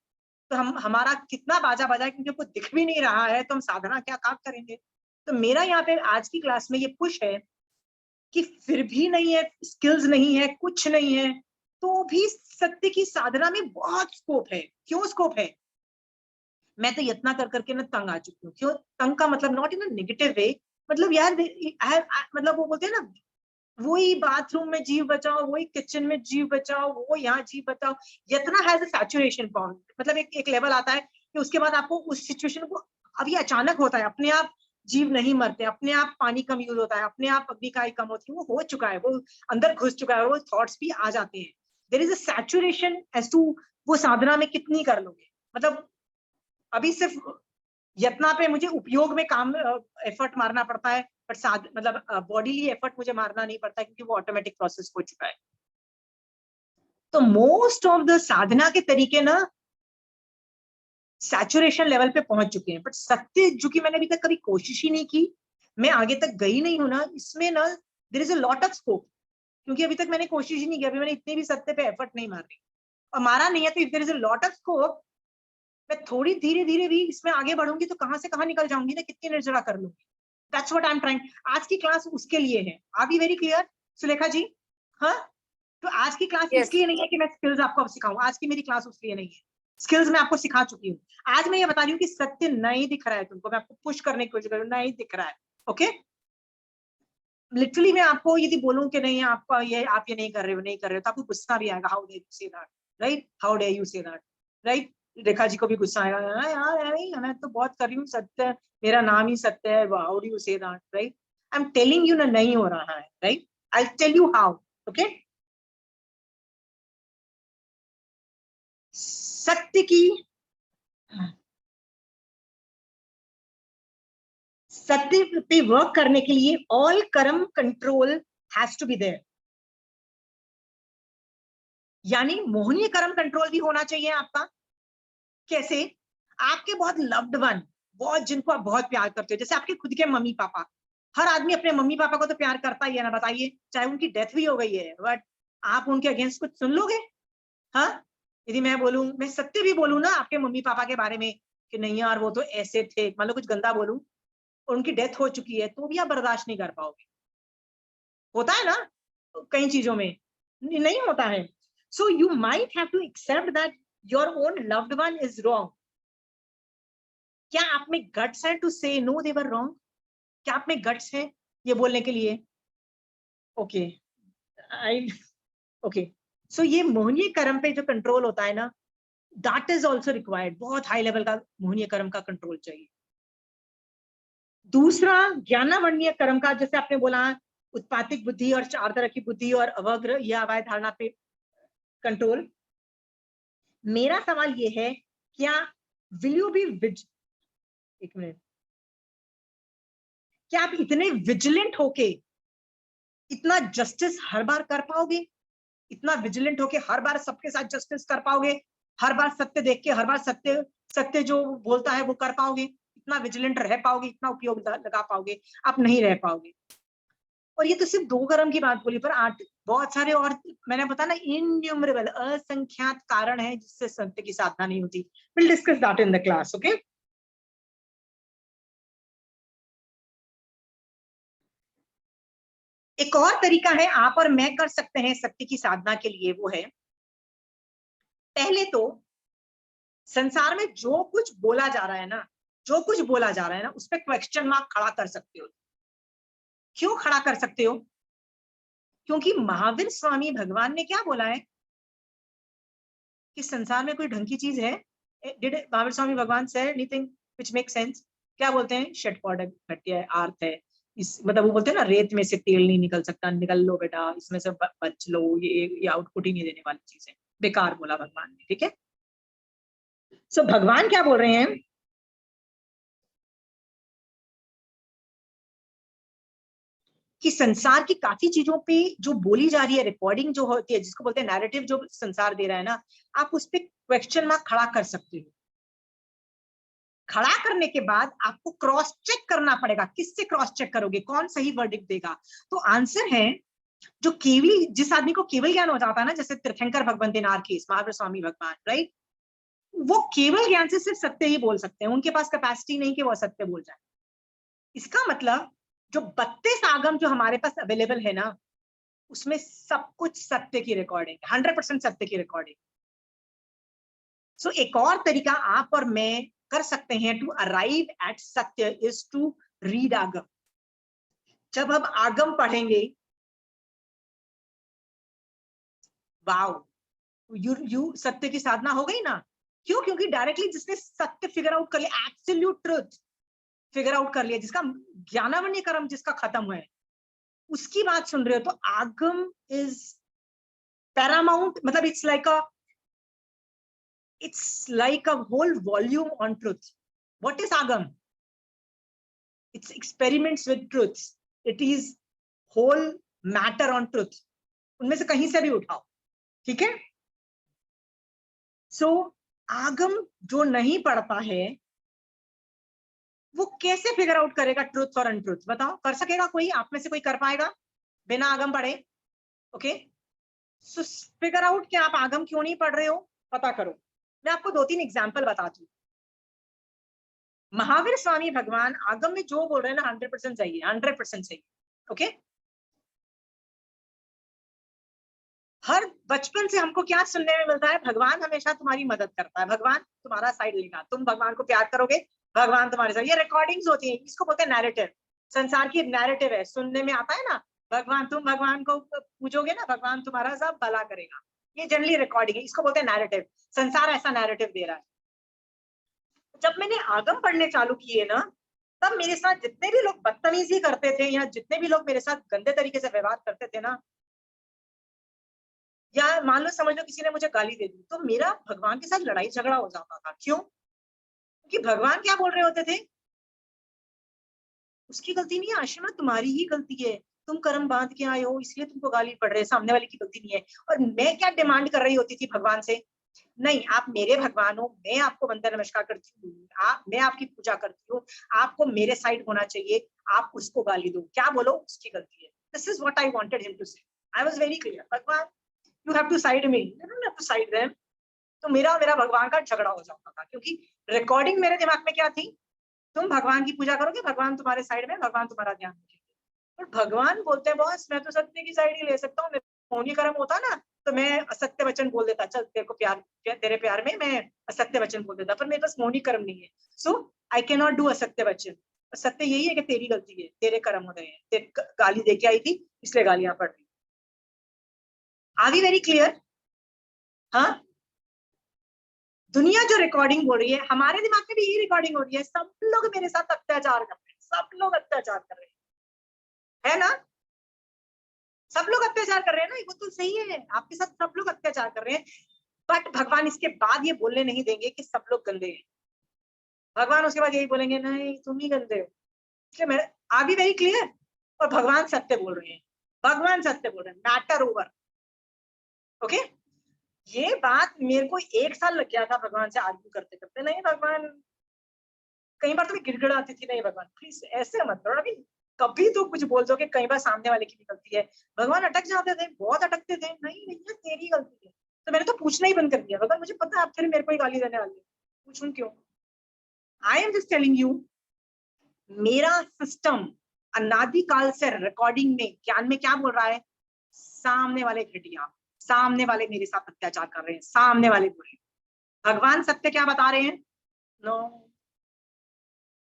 तो हम हमारा कितना बाजा बजा है, क्योंकि कुछ दिख भी नहीं रहा है तो हम साधना क्या काम करेंगे. तो मेरा यहाँ पे आज की क्लास में ये पुश है कि फिर भी नहीं है, स्किल्स नहीं है, कुछ नहीं है, तो भी सत्य की साधना में बहुत स्कोप है. क्यों स्कोप है? मैं तो यत्ना कर करके ना तंग आ चुकी हूँ. क्यों तंग का मतलब not in a negative way, मतलब यार मतलब वो बोलते हैं ना, वही बाथरूम में जीव बचाओ, वही किचन में जीव बचाओ, वो यहाँ जीव बचाओ. यतना हैज अ सैचुरेशन पॉइंट, मतलब एक लेवल आता है कि उसके बाद आपको उस सिचुएशन को, अब ये अचानक होता है, अपने आप जीव नहीं मरते, अपने आप पानी कम यूज होता है, अपने आप अग्निकाई कम होती है. वो हो चुका है, वो अंदर घुस चुका है, वो थॉट्स भी आ जाते हैं. There is a saturation as to वो साधना में कितनी कर लोगे. मतलब अभी सिर्फ यत्ना पे मुझे उपयोग में काम एफर्ट मारना पड़ता है, बट मतलब बॉडीली एफर्ट मुझे मारना नहीं पड़ता क्योंकि वो ऑटोमेटिक प्रोसेस हो चुका है. तो मोस्ट ऑफ द साधना के तरीके ना सैचुरेशन लेवल पे पहुंच चुके हैं, बट सत्य जो कि मैंने अभी तक कभी कोशिश ही नहीं की, मैं आगे तक गई नहीं हूं ना, इसमें ना there is a lot of scope. क्योंकि अभी तक मैंने कोशिश ही नहीं की, अभी मैंने इतनी भी सत्य पे एफर्ट नहीं मार रही और मारा नहीं है. तो if there is a lot of scope, मैं थोड़ी धीरे धीरे भी इसमें आगे बढ़ूंगी तो कहां से कहां निकल जाऊंगी ना, कितनी निर्जरा कर लूंगी. That's what I am trying. आज की क्लास उसके लिए है. Are be very clear Sulekha ji? हाँ, तो आज की क्लास Yes. इसलिए नहीं है कि मैं स्किल्स आपको सिखाऊं. आज की मेरी क्लास उसके लिए नहीं है. स्किल्स मैं आपको सिखा चुकी हूँ. आज मैं ये बता रही हूँ कि सत्य नहीं दिख रहा है तुमको, मैं आपको पुश करने की कोशिश कर रही हूँ, नहीं दिख रहा है. ओके, लिटरली मैं आपको यदि बोलूं कि नहीं आपका ये, आप ये नहीं कर रहे हो, नहीं कर रहे हो, तो आपको गुस्सा भी आएगा. How dare you say that. Right? How dare you say that. Right? Rekha ji को भी गुस्सा आएगा, यार मैं तो बहुत कर रही हूँ, सत्य मेरा नाम ही सत्य है, how do you say that. Right? I am telling you ना नहीं हो रहा है. Right? I tell you how. Okay, सत्य की, सत्य पे वर्क करने के लिए all karma control has to be there. यानी मोहनीय कर्म कंट्रोल भी होना चाहिए आपका. कैसे? आपके बहुत लव्ड वन, बहुत जिनको आप बहुत प्यार करते हो, जैसे आपके खुद के मम्मी पापा. हर आदमी अपने मम्मी पापा को तो प्यार करता ही है ना, बताइए, चाहे उनकी डेथ भी हो गई है, बट आप उनके अगेंस्ट कुछ सुन लोगे? हाँ, यदि मैं बोलूं, मैं सत्य भी बोलूं ना आपके मम्मी पापा के बारे में कि नहीं यार वो तो ऐसे थे, मान लो कुछ गंदा बोलूं, उनकी डेथ हो चुकी है, तो भी आप बर्दाश्त नहीं कर पाओगे. होता है ना कई चीजों में, नहीं होता है. So you might have to accept that your own loved one is wrong. क्या आप में गट्स है टू से नो दे वर रॉन्ग? क्या आप में गट्स है ये बोलने के लिए? ओके, आई ओके, सो ये मोहनीय कर्म पे जो कंट्रोल होता है ना, दैट इज ऑल्सो रिक्वायर्ड, बहुत हाई लेवल का मोहनीय कर्म का कंट्रोल चाहिए। दूसरा ज्ञानावरणीय कर्म का, जैसे आपने बोला उत्पातिक बुद्धि और 4 तरह की बुद्धि और अवग्र या अवैध धारणा पे कंट्रोल। मेरा सवाल ये है, क्या विल यू बी एक मिनट, क्या आप इतने विजिलेंट होके इतना जस्टिस हर बार कर पाओगे? इतना विजिलेंट होके हर बार सबके साथ जस्टिस कर पाओगे? हर बार सत्य देख के हर बार सत्य सत्य जो बोलता है वो कर पाओगे? इतना विजिलेंट रह पाओगे? इतना उपयोग लगा पाओगे? आप नहीं रह पाओगे। और ये तो सिर्फ 2 कर्म की बात बोली, पर 8 बहुत सारे और, मैंने बताया ना, इन्यूमरेबल असंख्यात कारण है जिससे सत्य की साधना नहीं होती। Will discuss that in the class, okay. एक और तरीका है आप और मैं कर सकते हैं सत्य की साधना के लिए, वो है, पहले तो संसार में जो कुछ बोला जा रहा है ना, जो कुछ बोला जा रहा है ना, उस पर क्वेश्चन मार्क खड़ा कर सकते हो। क्यों खड़ा कर सकते हो? क्योंकि महावीर स्वामी भगवान ने क्या बोला है कि संसार में कोई ढंग की चीज है? डिड महावीर स्वामी भगवान say anything which make sense? क्या बोलते हैं? षटपौड घट्य अर्थ है। इस मतलब वो बोलते हैं ना, रेत में से तेल नहीं निकल सकता, निकल लो बेटा इसमें से, बच लो, ये आउटपुट ही नहीं देने वाली चीज है, बेकार बोला भगवान ने, ठीक है। सो भगवान क्या बोल रहे हैं कि संसार की काफी चीजों पे जो बोली जा रही है, रिकॉर्डिंग जो होती है, जिसको बोलते हैं नैरेटिव, जो संसार दे रहा है ना, आप उस पर क्वेश्चन मार्क खड़ा कर सकते हो। खड़ा करने के बाद आपको क्रॉस चेक करना पड़ेगा। किससे क्रॉस चेक करोगे? कौन सही वर्डिक्ट देगा? तो आंसर है, जो केवल, जिस आदमी को केवल ज्ञान हो जाता है ना, जैसे तीर्थंकर भगवंत इन आर केस, महावीर स्वामी भगवान, राइट, वो केवल ज्ञान से सिर्फ सत्य ही बोल सकते हैं। उनके पास कैपेसिटी नहीं कि वो असत्य बोल जाए। इसका मतलब जो 32 आगम जो हमारे पास अवेलेबल है ना, उसमें सब कुछ सत्य की रिकॉर्डिंग, 100% सत्य की रिकॉर्डिंग। सो एक और तरीका आप और मैं कर सकते हैं टू अराइव एट सत्य इज टू रीड आगम। जब हम आगम पढ़ेंगे, वाओ, यू सत्य की साधना हो गई ना। क्यों? क्योंकि डायरेक्टली जिसने सत्य फिगर आउट कर लिया, एब्सोल्यूट ट्रुथ फिगर आउट कर लिया, जिसका ज्ञानावरणीय कर्म जिसका खत्म हुआ है, उसकी बात सुन रहे हो, तो आगम इज पैरामाउंट। मतलब it's like a whole volume on truth. What is agam? It's experiments with truths. It is whole matter on truth. उनमें से कहीं से भी उठाओ, ठीक है। सो आगम जो नहीं पढ़ता है वो कैसे फिगर आउट करेगा ट्रुथ और अनट्रुथ? बताओ, कर सकेगा कोई? आप में से कोई कर पाएगा बिना आगम पढ़े? ओके, सो फिगर आउट कि आप आगम क्यों नहीं पढ़ रहे हो, पता करो। मैं आपको 2-3 एग्जाम्पल बताती हूँ। महावीर स्वामी भगवान आगम में जो बोल रहे हैं ना, 100% सही है, 100% सही। ओके, हर बचपन से हमको क्या सुनने में मिलता है? भगवान हमेशा तुम्हारी मदद करता है, भगवान तुम्हारा साइड लेगा, तुम भगवान को प्यार करोगे, भगवान तुम्हारे साथ। ये रिकॉर्डिंग्स होती है, इसको बोलते हैं नैरेटिव। संसार की नैरेटिव है, सुनने में आता है ना, भगवान, तुम भगवान को पूजोगे ना, भगवान तुम्हारा सब भला करेगा। ये जनरली रिकॉर्डिंग है, इसको बोलते हैं नैरेटिव। संसार ऐसा नैरेटिव दे रहा है। जब मैंने आगम पढ़ने चालू किए ना, तब मेरे साथ जितने भी लोग बदतमीजी करते थे, या जितने भी लोग मेरे साथ गंदे तरीके से व्यवहार करते थे ना, या मान लो समझ लो किसी ने मुझे गाली दे दी, तो मेरा भगवान के साथ लड़ाई झगड़ा हो जाता था। क्यों? क्योंकि भगवान क्या बोल रहे होते थे? उसकी गलती नहीं है आशिमा, तुम्हारी ही गलती है, तुम कर्म बांध के आए हो इसलिए तुमको गाली पड़ रही है, सामने वाले की गलती नहीं है। और मैं क्या डिमांड कर रही होती थी भगवान से? नहीं, आप मेरे भगवान हो, मैं आपको वंदन नमस्कार करती हूँ, मैं आपकी पूजा करती हूँ, आपको मेरे साइड होना चाहिए, आप उसको गाली दो, क्या बोलो, उसकी गलती है। This is what I wanted him to say. I was very clear, Bhagwan you have to side me, you don't have to side them. तो मेरा मेरा भगवान का झगड़ा हो जाता था, क्योंकि रिकॉर्डिंग मेरे दिमाग में क्या थी? तुम भगवान की पूजा करोगे, भगवान तुम्हारे साइड में, भगवान तुम्हारा ध्यान रखेंगे। और भगवान बोलते हैं, बॉस मैं तो सत्य की साइड ही ले सकता हूँ, मौनी कर्म होता ना, तो मैं असत्य वचन बोल देता, चल तेरे को प्यार, तेरे प्यार में मैं असत्य वचन बोल देता, पर मेरे पास मौनी कर्म नहीं है, सो आई कैन नॉट डू असत्य वचन। सत्य यही है कि तेरी गलती है, तेरे कर्म हो रहे हैं, गाली दे के आई थी इसलिए गालियां पड़ रही। Are we very clear? हाँ, दुनिया जो रिकॉर्डिंग बोल रही है, हमारे दिमाग में भी यही रिकॉर्डिंग हो रही है, सब लोग मेरे साथ अत्याचार कर रहे हैं, सब लोग अत्याचार कर रहे हैं, है ना? सब लोग अत्याचार कर रहे हैं ना, वो तो सही है, आपके साथ सब लोग अत्याचार कर रहे हैं, बट भगवान इसके बाद ये बोलने नहीं देंगे कि सब लोग गंदे हैं। भगवान उसके बाद यही बोलेंगे, नहीं तुम ही गंदे हो। इसलिए मैं आर बी वेरी क्लियर? और भगवान सत्य बोल रहे हैं, भगवान सत्य बोल रहे हैं, मैटर ओवर। ओके, ये बात मेरे को 1 साल लग गया था भगवान से आर्ग्यू करते करते। नहीं भगवान, कई बार तो मैं गिड़गिड़ाती थी, नहीं भगवान प्लीज ऐसे मत करो, अभी कभी तो कुछ बोल दो कि कई बार सामने वाले की भी गलती है। भगवान अटक जाते थे, बहुत अटकते थे, नहीं भैया तेरी गलती है। तो मैंने तो पूछना ही बंद कर दिया, भगवान मुझे पता है आप फिर मेरे को ही गाली देने वाले, पूछूं क्यों? आई एम जस्ट टेलिंग यू, मेरा सिस्टम अनादिकाल से रिकॉर्डिंग में, ज्ञान में क्या बोल रहा है, सामने वाले घटिया, सामने वाले मेरे साथ अत्याचार कर रहे हैं, सामने वाले बुरे। भगवान सत्य क्या बता रहे हैं, नो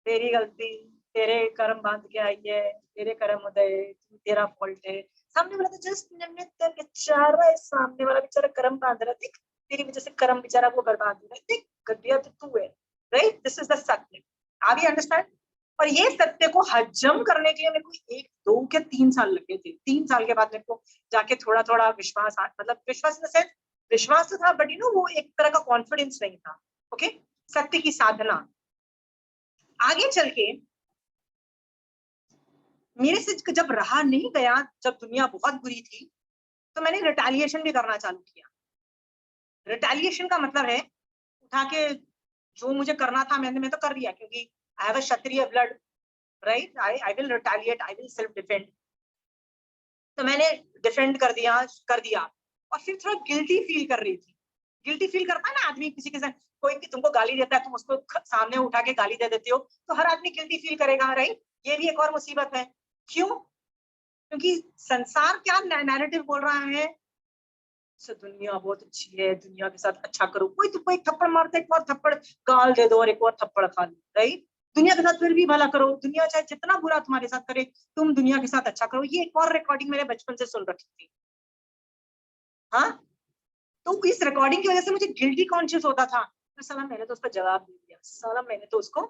तेरी गलती, तेरे कर्म बांध के आई है, तेरे कर्म उदय, तेरा फॉल्ट है। सामने वाला तो जस्ट निमित्त बेचारा है, सामने वाला बेचारा कर्म बांध रहा है, देख तेरी वजह से कर्म बेचारा वो बर्बाद हो रहा है, देख गड्ढिया तो तू है। Right, this is the satya. Are you understand? और ये सत्य को हजम करने के लिए मेरे को 1, 2 के 3 साल लगे थे। 3 साल के बाद मेरे को जाके थोड़ा थोड़ा विश्वास, मतलब विश्वास इन द सेंस, विश्वास तो था बट वो एक तरह का कॉन्फिडेंस नहीं था। ओके, सत्य की साधना। आगे चल के मेरे से जब रहा नहीं गया, जब दुनिया बहुत बुरी थी, तो मैंने रिटेलिएशन भी करना चालू किया। रिटेलिएशन का मतलब है उठा के जो मुझे करना था मैं तो कर दिया, क्योंकि I have a Kshatriya blood, right? I will retaliate, I will self defend. तो मैंने डिफेंड कर दिया और फिर थोड़ा गिल्टी फील कर रही थी। गिल्टी फील करता है ना आदमी, किसी के साथ कोई तुमको गाली देता है, तुम उसको सामने उठा के गाली दे देते हो, तो हर आदमी गिल्टी फील करेगा, राइट? ये भी एक और मुसीबत है। क्यों? क्योंकि संसार क्या नैरेटिव बोल रहा है, दुनिया बहुत अच्छी है, दुनिया के साथ अच्छा करो। कोई थप्पड़ मारता है, एक और थप्पड़ गाल दे दो और एक और थप्पड़ खा लो, राइट? दुनिया के साथ फिर भी भला करो, दुनिया चाहे जितना बुरा तुम्हारे साथ करे, तुम दुनिया के साथ अच्छा करो। ये एक और रिकॉर्डिंग मैंने बचपन से सुन रखी थी। हाँ, तो इस रिकॉर्डिंग की वजह से मुझे गिल्टी कॉन्शियस होता था, तो साला मैंने तो उसका जवाब दे दिया, साला मैंने तो उसको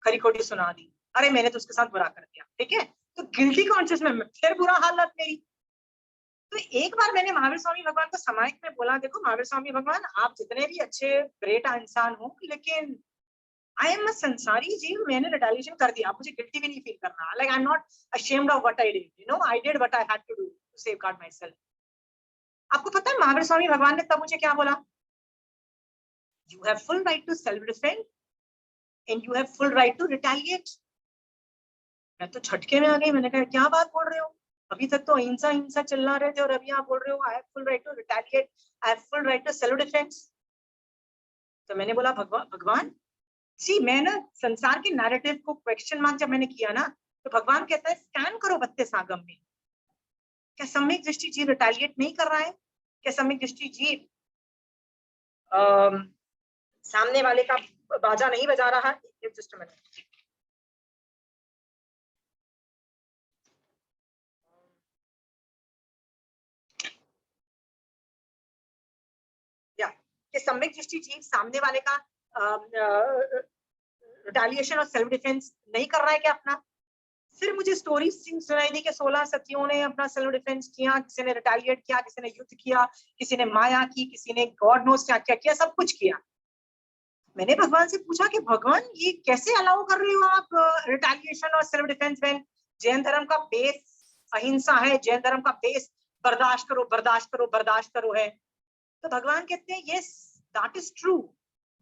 खरी खोटी सुना दी, अरे मैंने तो उसके साथ बुरा कर दिया, ठीक है? तो गिल्टी कॉन्शियस में फिर बुरा हालत मेरी। तो एक बार मैंने महावीर स्वामी भगवान को सामायिक में बोला, देखो महावीर स्वामी भगवान, आप जितने भी अच्छे ग्रेट इंसान हो, लेकिन आई एम अ संसारी जीव, मैंने रिटेलिएशन कर दिया, मुझे गिल्टी भी नहीं फील करना। Like I am not ashamed of what I did, you know, I did what I had to do to safeguard myself. आपको पता है महावीर स्वामी भगवान ने तब मुझे क्या बोला, you have full right to self defend and you have full right to retaliate. मैं तो झटके में आ गई, मैंने कहा क्या बात बोल रहे हो, अभी तक तो अहिंसा हिंसा चला रहे थे और अभी आप बोल रहे हो I have full right to retaliate, I have full right to self defence. तो मैंने बोला भगवान जी, मैं ना संसार के नैरेटिव को क्वेश्चन मार्क जब मैंने किया ना, तो भगवान कहता है स्कैन करो 32 आगम में, क्या सम्यक दृष्टि जीव रिटेलिएट नहीं कर रहा है? क्या सम्यक दृष्टि जीव सामने वाले का बाजा नहीं बजा रहा है? जस्ट अ मिनट, या कि सम्यक दृष्टि जीव सामने वाले का रिटेलिएशन और सेल्फ डिफेंस नहीं कर रहा है क्या अपना? फिर मुझे स्टोरी सुनाई दी कि 16 सतियों ने अपना सेल्फ डिफेंस किया, किसी ने रिटेलिएट किया, किसी ने युद्ध किया, किसी ने माया की, किसी ने गॉड नोस क्या क्या किया, सब कुछ किया। मैंने भगवान से पूछा कि भगवान ये कैसे अलाउ कर रहे हो आप रिटेलिएशन और सेल्फ डिफेंस में? जैन धर्म का बेस अहिंसा है, जैन धर्म का बेस बर्दाश्त करो बर्दाश्त करो बर्दाश्त करो है। तो भगवान कहते हैं yes that is true,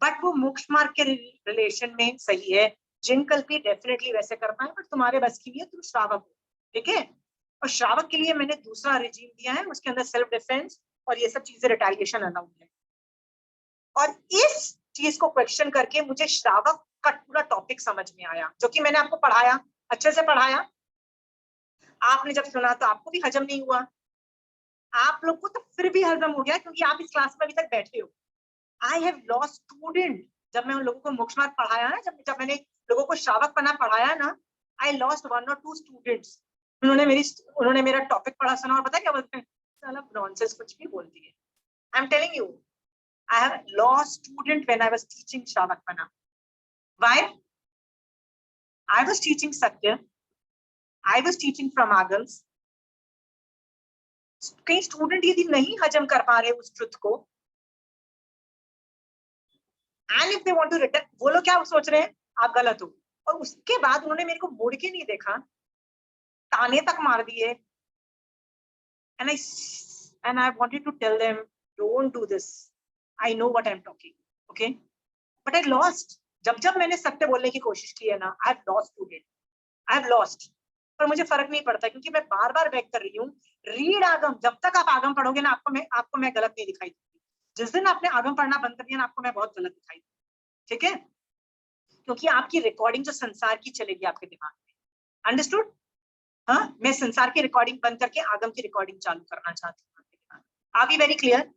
but वो मोक्ष मार्ग के रिलेशन में सही है। जिन कल्पी डेफिनेटली वैसे कर पाए, बट तुम्हारे बस की भी है, तुम श्रावक हो, ठीक है? और श्रावक के लिए मैंने दूसरा रिजीम दिया है, उसके अंदर सेल्फ डिफेंस और ये सब चीजें रिटेलिएशन अलाउड है। और इस चीज को क्वेश्चन करके मुझे श्रावक का पूरा टॉपिक समझ में आया, जो कि मैंने आपको पढ़ाया, अच्छे से पढ़ाया। आपने जब सुना तो आपको भी हजम नहीं हुआ, आप लोग को तो फिर भी हजम हो गया क्योंकि आप इस क्लास में अभी तक बैठे हो। आई हैव लॉस्ट स्टूडेंट, जब मैं उन लोगों को मोक्ष मार्ग पढ़ाया ना, जब मैंने लोगों को श्रावक पना पढ़ाया ना, आई लॉस्ट 1 or 2 स्टूडेंट्स। उन्होंने मेरा टॉपिक पढ़ा सुना और पता क्या बोलते हैं, साला नॉनसेंस कुछ भी बोलती है। आई am telling you, I have lost student when I was teaching Shravakpana. Why? I was teaching Satya. I was teaching from Agams. कई स्टूडेंट यदि नहीं हजम कर पा रहे उस ट्रुथ को, and if they want to return, वो लोग क्या सोच रहे हैं, आप गलत हो। और उसके बाद उन्होंने मेरे को मुड़ के नहीं देखा, ताने तक मार दिए। And I wanted to tell them, don't do this, I know what I am talking, okay, but I lost. जब जब मैंने सत्य बोलने की कोशिश की है ना, I have lost student, I have lost. पर मुझे फर्क नहीं पड़ता, क्योंकि मैं बार बार बैक कर रही हूँ, रीड आगम। जब तक आप आगम पढ़ोगे ना, आपको मैं गलत नहीं दिखाई दूंगी। जिस दिन आपने आगम पढ़ना बंद कर दिया ना, आपको मैं बहुत गलत दिखाई दूंगी, ठीक है? क्योंकि आपकी रिकॉर्डिंग जो संसार की चलेगी आपके दिमाग में, अंडरस्टूड? हाँ, मैं संसार की रिकॉर्डिंग बंद करके आगम की रिकॉर्डिंग चालू करना चाहती हूँ आपके दिमाग में। Are we very clear?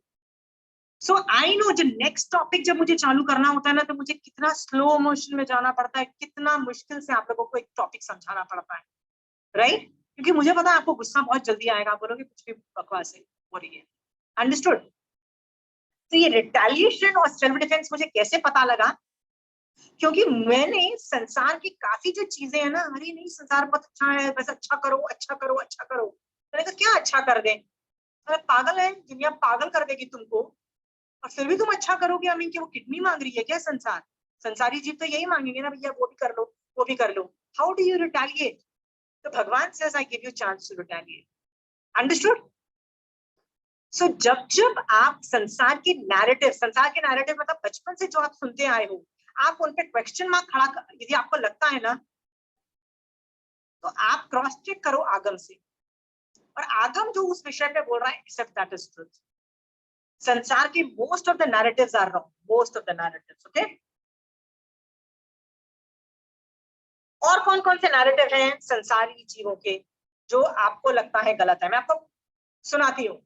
So I know, जो नेक्स्ट टॉपिक जब मुझे चालू करना होता है ना, तो मुझे कितना स्लो मोशन में जाना पड़ता है, कितना मुश्किल से आप लोगों को एक टॉपिक समझाना पड़ता है, राइट? क्योंकि मुझे पता है आपको गुस्सा बहुत जल्दी आएगा, आप बोलोगे कुछ भी बकवास है हो रही है, अंडरस्टूड? तो ये रिटेलिएशन और सेल्फ डिफेंस मुझे कैसे पता लगा? क्योंकि मैंने संसार की काफी जो चीजें है ना, अरे नहीं संसार बहुत अच्छा है, बस अच्छा करो अच्छा करो अच्छा करो। मैंने कहा क्या अच्छा कर दे? अरे पागल है, दुनिया पागल कर देगी तुमको, और फिर भी तुम अच्छा करोगे। आई मीन कि वो किडनी मांग रही है क्या संसार? संसारी जीव तो यही मांगेंगे ना, भैया वो भी कर लो वो भी कर लो। How do you retaliate? तो Bhagwan says I give you chance to retaliate, understood? So जब जब आप संसार के नैरेटिव मतलब बचपन से जो आप सुनते आए हो, आप उन पे क्वेश्चन मार्क खड़ा यदि आपको लगता है ना, तो आप क्रॉस चेक करो आगम से, और आगम जो उस विषय पे बोल रहा है, एक्सेप्ट दैट इज ट्रुथ। संसार के most of the narratives are wrong, most of the narratives, okay? और कौन कौन से नैरेटिव हैं संसारी जीवों के जो आपको लगता है गलत है? मैं आपको सुनाती हूँ।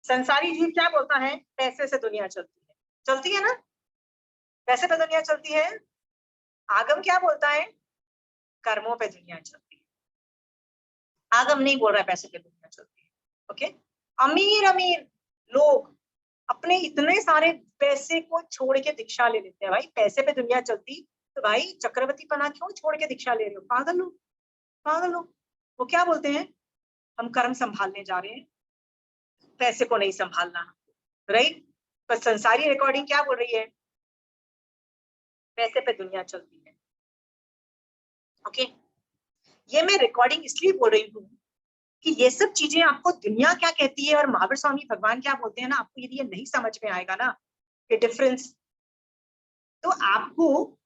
संसारी जीव क्या बोलता है? पैसे से दुनिया चलती है ना, पैसे पे दुनिया चलती है। आगम क्या बोलता है? कर्मों पे दुनिया चलती है। आगम नहीं बोल रहा है पैसे पे दुनिया चलती है, ओके? अमीर अमीर लोग अपने इतने सारे पैसे को छोड़ के दीक्षा ले लेते हैं। भाई पैसे पे दुनिया चलती तो भाई चक्रवर्ती पना क्यों छोड़ के दीक्षा ले रहे हो? पागल हो, पागल हो। वो क्या बोलते हैं? हम कर्म संभालने जा रहे हैं, पैसे को नहीं संभालना, राइट? पर संसारी रिकॉर्डिंग क्या बोल रही है? पैसे पे दुनिया चलती है, ओके? ये मैं रिकॉर्डिंग इसलिए बोल रही हूँ कि ये सब चीजें आपको दुनिया क्या कहती है और महावीर स्वामी भगवान क्या बोलते हैं ना, आपको यदि ये नहीं समझ में आएगा ना, ये डिफरेंस, तो आपको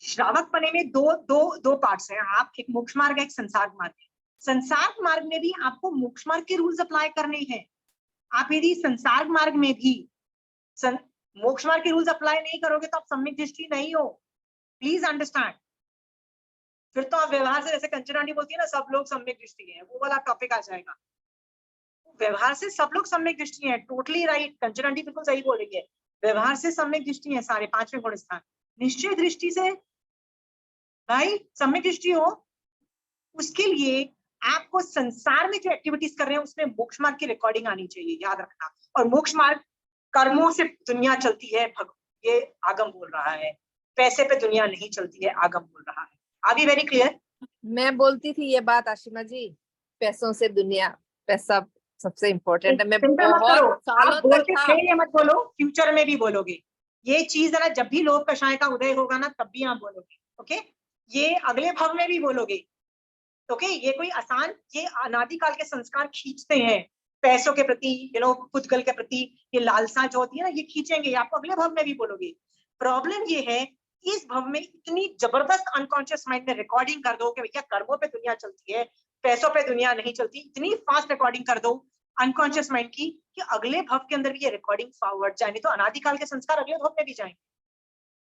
श्रावक पने में दो पार्ट्स हैं। आप एक मोक्ष मार्ग है, एक संसार मार्ग है। संसार मार्ग में भी आपको मोक्ष मार्ग के रूल्स अप्लाई करने हैं। आप यदि संसार मार्ग में भी मोक्ष मार्ग के रूल्स अप्लाई नहीं करोगे तो आप सम्यक दृष्टि नहीं हो, प्लीज अंडरस्टैंड। फिर तो आप व्यवहार से, जैसे कंचनानी बोलती है ना, सब लोग सम्यक दृष्टि है, वो वाला टॉपिक आ जाएगा। व्यवहार से सब लोग सम्यक दृष्टि है, टोटली राइट, कंचनानी बिल्कुल सही बोल रही है। व्यवहार से सम्यक दृष्टि है सारे, 5वें गुण स्थान। निश्चय दृष्टि से भाई सम्यक दृष्टि हो, उसके लिए आपको संसार में जो एक्टिविटीज कर रहे हैं उसमें मोक्ष मार्ग की रिकॉर्डिंग आनी चाहिए, याद रखना। और मोक्ष मार्ग कर्मों से दुनिया चलती है, ये आगम बोल रहा है। पैसे पे दुनिया नहीं चलती है, आगम बोल रहा है। Are we very clear? मैं बोलती थी ये बात आशिमा जी, पैसों से दुनिया, पैसा सबसे इम्पोर्टेंट है। मैं बहुत सालों आप बोल तक के था। ये मत बोलो, फ्यूचर में भी बोलोगे ये चीज है ना। जब भी लोभ कषाय का उदय होगा ना, तब भी आप बोलोगे, ओके? ये अगले भाव में भी बोलोगे, ओके? ये कोई आसान, ये अनादिकाल के संस्कार खींचते हैं पैसों के प्रति, पुद्गल के प्रति, ये लालसा जो होती है ना, ये खींचेंगे, आपको अगले भाव में भी बोलोगे। प्रॉब्लम ये है, इस भाव में इतनी जबरदस्त अनकॉन्शियस माइंड में रिकॉर्डिंग कर दो कि भैया कर्मों पे दुनिया चलती है, पैसों पे दुनिया नहीं चलती। इतनी फास्ट रिकॉर्डिंग कर दो अनकॉन्शियस माइंड की कि अगले भाव के अंदर भी ये रिकॉर्डिंग फॉरवर्ड जाए, नहीं तो अनादिकाल के संस्कार अगले भाव में भी जाएंगे।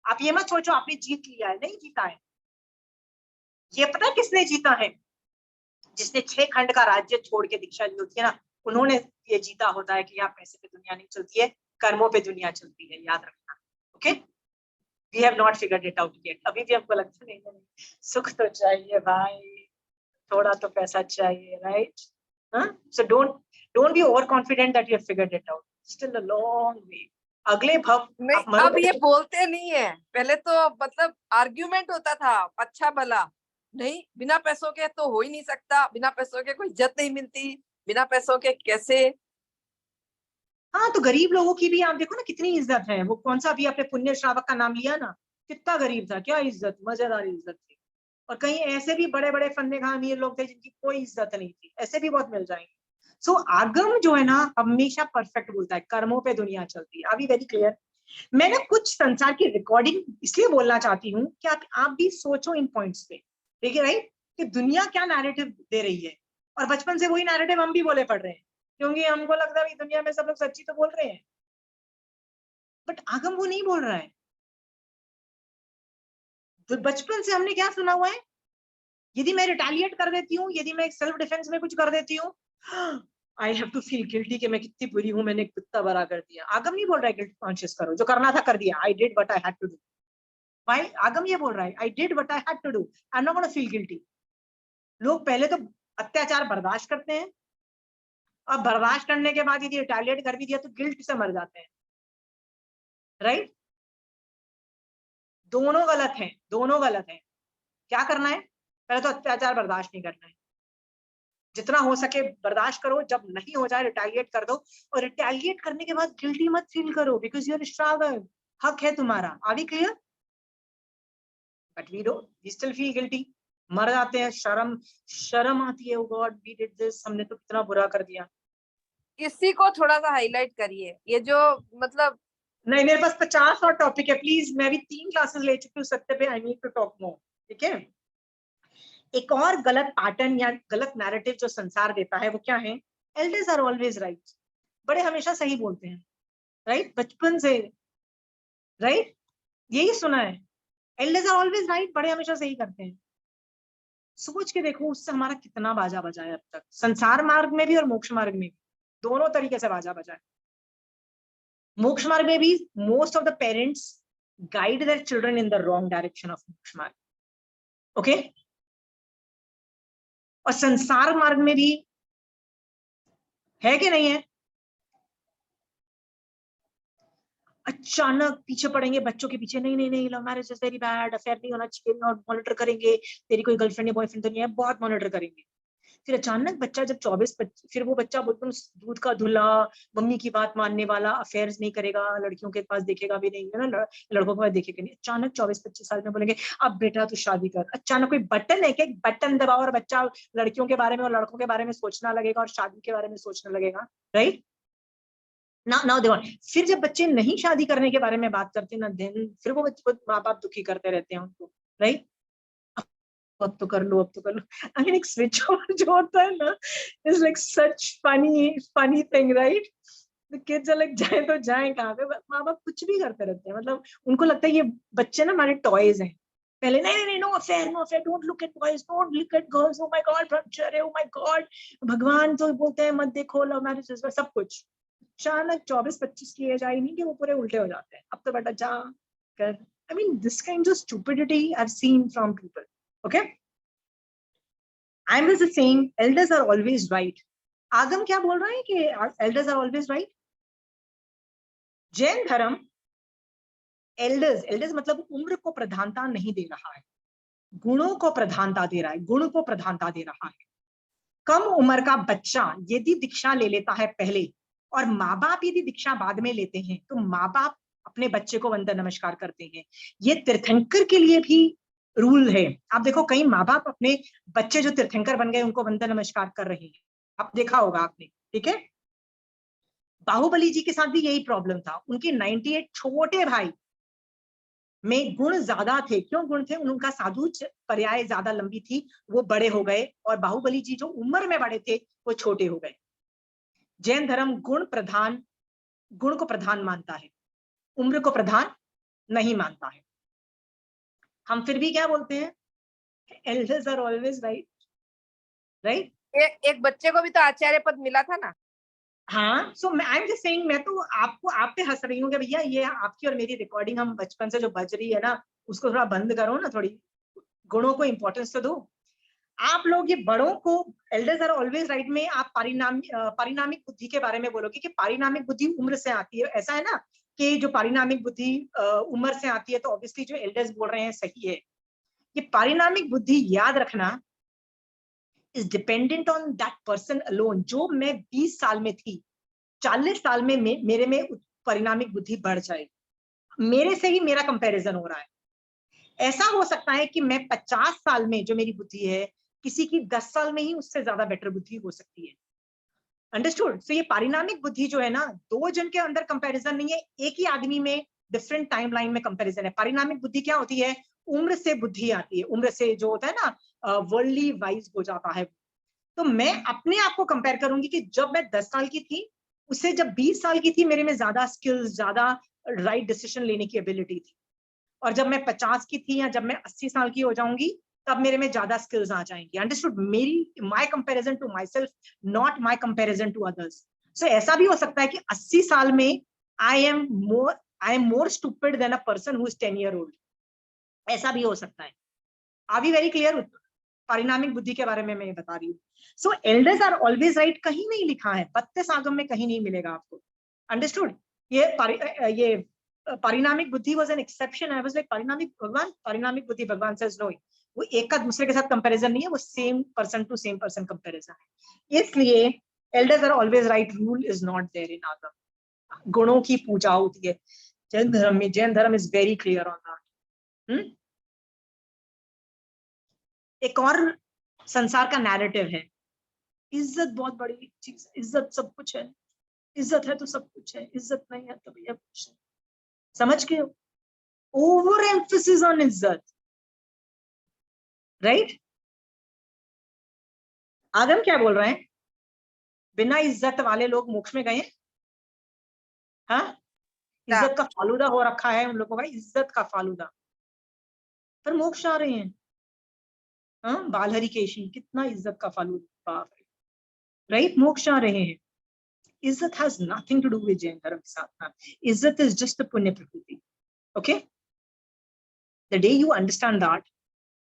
आप ये मत सोचो आपने जीत लिया है, नहीं जीता है। ये पता है किसने जीता है? जिसने 6 खंड का राज्य छोड़ के दीक्षा ली होती है ना, उन्होंने ये जीता होता है कि यहाँ पैसे पे दुनिया नहीं चलती है, कर्मों पे दुनिया चलती है, याद रखना, okay? We have not figured it out yet. अभी भी हमको लगता नहीं, सुख तो चाहिए भाई, थोड़ा तो पैसा चाहिए, right? So don't, Don't be overconfident that you have figured it out. Still a long way. अगले भव नहीं, आप मरो अब ये बोलते नहीं है, पहले तो मतलब आर्ग्यूमेंट होता था अच्छा भला, नहीं बिना पैसों के तो हो ही नहीं सकता, बिना पैसों के कोई इज्जत नहीं मिलती, बिना पैसों के कैसे। हाँ, तो गरीब लोगों की भी आप देखो ना कितनी इज्जत है। वो कौन सा अभी आपने पुण्य श्रावक का नाम लिया ना, कितना गरीब था, क्या इज्जत, मजेदार इज्जत थी। और कहीं ऐसे भी बड़े बड़े फन्ने खा अमीर लोग थे जिनकी कोई इज्जत नहीं थी, ऐसे भी बहुत मिल जाएंगे। सो आगम जो है ना हमेशा परफेक्ट बोलता है, कर्मों पे दुनिया चलती है। अभी वेरी क्लियर। मैं ना कुछ संसार की रिकॉर्डिंग इसलिए बोलना चाहती हूँ कि आप भी सोचो इन पॉइंट्स पे, ठीक है राइट, कि दुनिया क्या नैरेटिव दे रही है। और बचपन से वही नैरेटिव हम भी बोले पड़ रहे हैं, क्योंकि हमको लगता है दुनिया में सब लोग सच्ची तो बोल रहे हैं, बट आगम वो नहीं बोल रहा है। तो बचपन से हमने क्या सुना हुआ है, यदि मैं रिटेलिएट कर देती हूँ, यदि मैं सेल्फ डिफेंस में कुछ कर देती हूँ, I have to feel guilty कि मैं कितनी बुरी हूँ, मैंने कितना बड़ा कर दिया। आगम नहीं बोल रहा है गिल्ट कॉन्शियस करो, जो करना था कर दिया, I did what I had to do. भाई आगम ये बोल रहा है, I did what I had to do, I am not gonna feel guilty. लोग पहले तो अत्याचार बर्दाश्त करते हैं, और बर्दाश्त करने के बाद यदि रिटेलिएट कर भी दिया तो गिल्ट से मर जाते हैं, राइट। दोनों गलत है, दोनों गलत है। क्या करना है, पहले तो अत्याचार बर्दाश्त नहीं करना है, जितना हो सके बर्दाश्त करो, जब नहीं हो जाए रिटेलिएट कर दो। और रिटेलिएट करने के बाद गिल्टी मत फील करो, बिकॉज यूर स्ट्रगल, हक है तुम्हारा। Are we clear? But we don't, we still feel guilty, मर जाते हैं। शर्म शर्म आती है, oh God we did this, हमने तो कितना बुरा कर दिया। इसी को थोड़ा सा हाईलाइट करिए, ये जो मतलब नहीं, मेरे पास 50 और टॉपिक है, प्लीज। मैं भी 3 क्लासेस ले चुकी हूँ सत्य पे, I need to talk more, ठीक है। एक और गलत पैटर्न या गलत नैरेटिव जो संसार देता है वो क्या है, एल्डर्स आर ऑलवेज राइट, बड़े हमेशा सही बोलते हैं, राइट, बचपन से, राइट, यही सुना है, एल्डर्स आर ऑलवेज राइट, बड़े हमेशा सही करते हैं। सोच के देखो उससे हमारा कितना बाजा बजा है अब तक, संसार मार्ग में भी और मोक्ष मार्ग में भी, दोनों तरीके से बाजा बजा है। मोक्ष मार्ग में भी most of the parents guide their children in the wrong direction of मोक्ष मार्ग, ओके। और संसार मार्ग में भी है कि नहीं है, अचानक पीछे पड़ेंगे बच्चों के पीछे, नहीं नहीं नहीं, love marriage is very bad, affair नहीं होना चाहिए, और मॉनिटर करेंगे, तेरी कोई गर्लफ्रेंड या बॉयफ्रेंड तो नहीं है, बहुत मॉनिटर करेंगे। फिर अचानक बच्चा जब 24-25, फिर वो बच्चा एकदम दूध का धुला, मम्मी की बात मानने वाला, अफेयर्स नहीं करेगा, लड़कियों के पास देखेगा भी नहीं, है ना, लड़कों के पास देखेगा नहीं। अचानक 24-25 साल में बोलेंगे अब बेटा तू शादी कर। अचानक कोई बटन है कि बटन दबाओ और बच्चा लड़कियों के बारे में और लड़कों के बारे में सोचना लगेगा और शादी के बारे में सोचने लगेगा, राइट ना देखो। फिर जब बच्चे नहीं शादी करने के बारे में बात करते हैं ना, दिन फिर वो माँ बाप दुखी करते रहते हैं उनको, राइट, अब तो कर लो, अब तो कर लो। आई मीन एक स्विच ओवर जो होता है ना, is like such funny thing, right. Kids are like जाए तो जाए कहाँ पे, माँ बाप कुछ भी करते रहते हैं, मतलब उनको लगता है ये बच्चे ना हमारे टॉयज हैं। पहले नहीं नहीं no affair, no affair, don't look at boys, don't look at girls, oh my God brahmacharya, oh my God, भगवान तो बोलते हैं मत देखो, लव मैरिज सब कुछ। अचानक 24-25 की एज आई नहीं कि वो पूरे उल्टे हो जाते हैं, अब तो बेटा जा कर। I mean, this kind of stupidity I've seen from people. Okay? I'm just saying, elders are always right. आगम क्या बोल रहा है कि elders are always right? Jain धर्म एल्डर्स मतलब उम्र को प्रधानता नहीं दे रहा है, गुणों को प्रधानता दे रहा है, गुण को प्रधानता दे रहा है। कम उम्र का बच्चा यदि दीक्षा ले लेता है पहले, और माँ बाप यदि दीक्षा बाद में लेते हैं, तो माँ बाप अपने बच्चे को वंदन नमस्कार करते हैं। ये तीर्थंकर के लिए भी रूल है। आप देखो कई माँ बाप अपने बच्चे जो तीर्थंकर बन गए उनको वंदन नमस्कार कर रहे हैं, आप देखा होगा आपने, ठीक है। बाहुबली जी के साथ भी यही प्रॉब्लम था, उनके 98 छोटे भाई में गुण ज्यादा थे। क्यों गुण थे, उनका साधु पर्याय ज्यादा लंबी थी, वो बड़े हो गए, और बाहुबली जी जो उम्र में बड़े थे वो छोटे हो गए। जैन धर्म गुण को प्रधान मानता है, उम्र को प्रधान नहीं मानता है। हम फिर भी क्या बोलते हैं, elders are always right, right. एक बच्चे को भी तो आचार्य पद मिला था ना। हाँ, सो आई एम जस्ट सेइंग, मैं तो आपको आप पे हंस रही हूँ कि भैया ये आपकी और मेरी रिकॉर्डिंग हम बचपन से जो बज रही है ना, उसको थोड़ा बंद करो ना, थोड़ी गुणों को इंपॉर्टेंस तो दो। आप लोग ये बड़ों को, एल्डर्स आर ऑलवेज राइट में आप पारिणामिक बुद्धि के बारे में बोलोगे कि पारिणामिक बुद्धि उम्र से आती है, ऐसा है ना कि जो पारिणामिक बुद्धि उम्र से आती है, तो ऑब्वियसली जो एल्डर्स बोल रहे हैं सही है। ये पारिणामिक बुद्धि याद रखना is dependent on that person alone. जो मैं 20 साल में थी, 40 साल में मेरे में परिणामिक बुद्धि बढ़ जाए, मेरे से ही मेरा कंपैरिजन हो रहा है। ऐसा हो सकता है कि मैं 50 साल में जो मेरी बुद्धि है, किसी की 10 साल में ही उससे ज्यादा बेटर बुद्धि हो सकती है। अंडरस्टूड? सो ये पारिणामिक बुद्धि जो है ना, 2 जन के अंदर कंपैरिजन नहीं है, एक ही आदमी में डिफरेंट टाइमलाइन में कंपैरिजन है। पारिणामिक बुद्धि क्या होती है? उम्र से बुद्धि आती है, उम्र से जो होता है ना वर्ल्डली वाइज हो जाता है। तो मैं अपने आप को कंपेयर करूंगी कि जब मैं 10 साल की थी, उससे जब 20 साल की थी, मेरे में ज्यादा स्किल्स, ज्यादा राइट डिसीजन लेने की एबिलिटी थी। और जब मैं 50 की थी या जब मैं 80 साल की हो जाऊंगी, तब मेरे में ज्यादा स्किल्स आ जाएंगी। अंडरस्टूड? मेरी my comparison to myself, not my comparison to others. So ऐसा भी हो सकता है कि 80 साल में I am more stupid than a person who is 10 year old. ऐसा भी हो सकता है। Are we very clear? पारिणामिक बुद्धि के बारे में मैं बता रही हूँ। So elders are always right कहीं नहीं लिखा है, 32 आगम में कहीं नहीं मिलेगा आपको। अंडरस्टूड? ये पारिणामिक बुद्धि was an exception. I was like पारिणामिक भगवान, पारिणामिक बुद्धि भगवान सेज नो। वो एक का दूसरे के साथ कंपैरिजन नहीं है, वो same person to same person comparison है। इसलिए elders are always right rule is not there in Agam. गुणों की पूजा होती है जैन धर्म में। जैन धर्म is very clear on that. एक और संसार का नैरेटिव है, इज्जत बहुत बड़ी चीज, इज्जत सब कुछ है, इज्जत है तो सब कुछ है, इज्जत नहीं है तो भैया कुछ नहीं। समझ के? ओवर एम्फोसिस ऑन इज्जत, राइट? आगम क्या बोल रहे हैं? बिना इज्जत वाले लोग मोक्ष में गए? हाँ, इज्जत का फालूदा हो रखा है उन लोगों का, इज्जत का फालूदा, पर मोक्ष आ रहे हैं। हाँ, बालहरि केशी, कितना इज्जत का फालूदा, राइट? मोक्ष आ रहे हैं। इज्जत has nothing to do with Jain धर्म साधना। इज्जत is just a पुण्य प्रकृति। Okay? The day you understand that,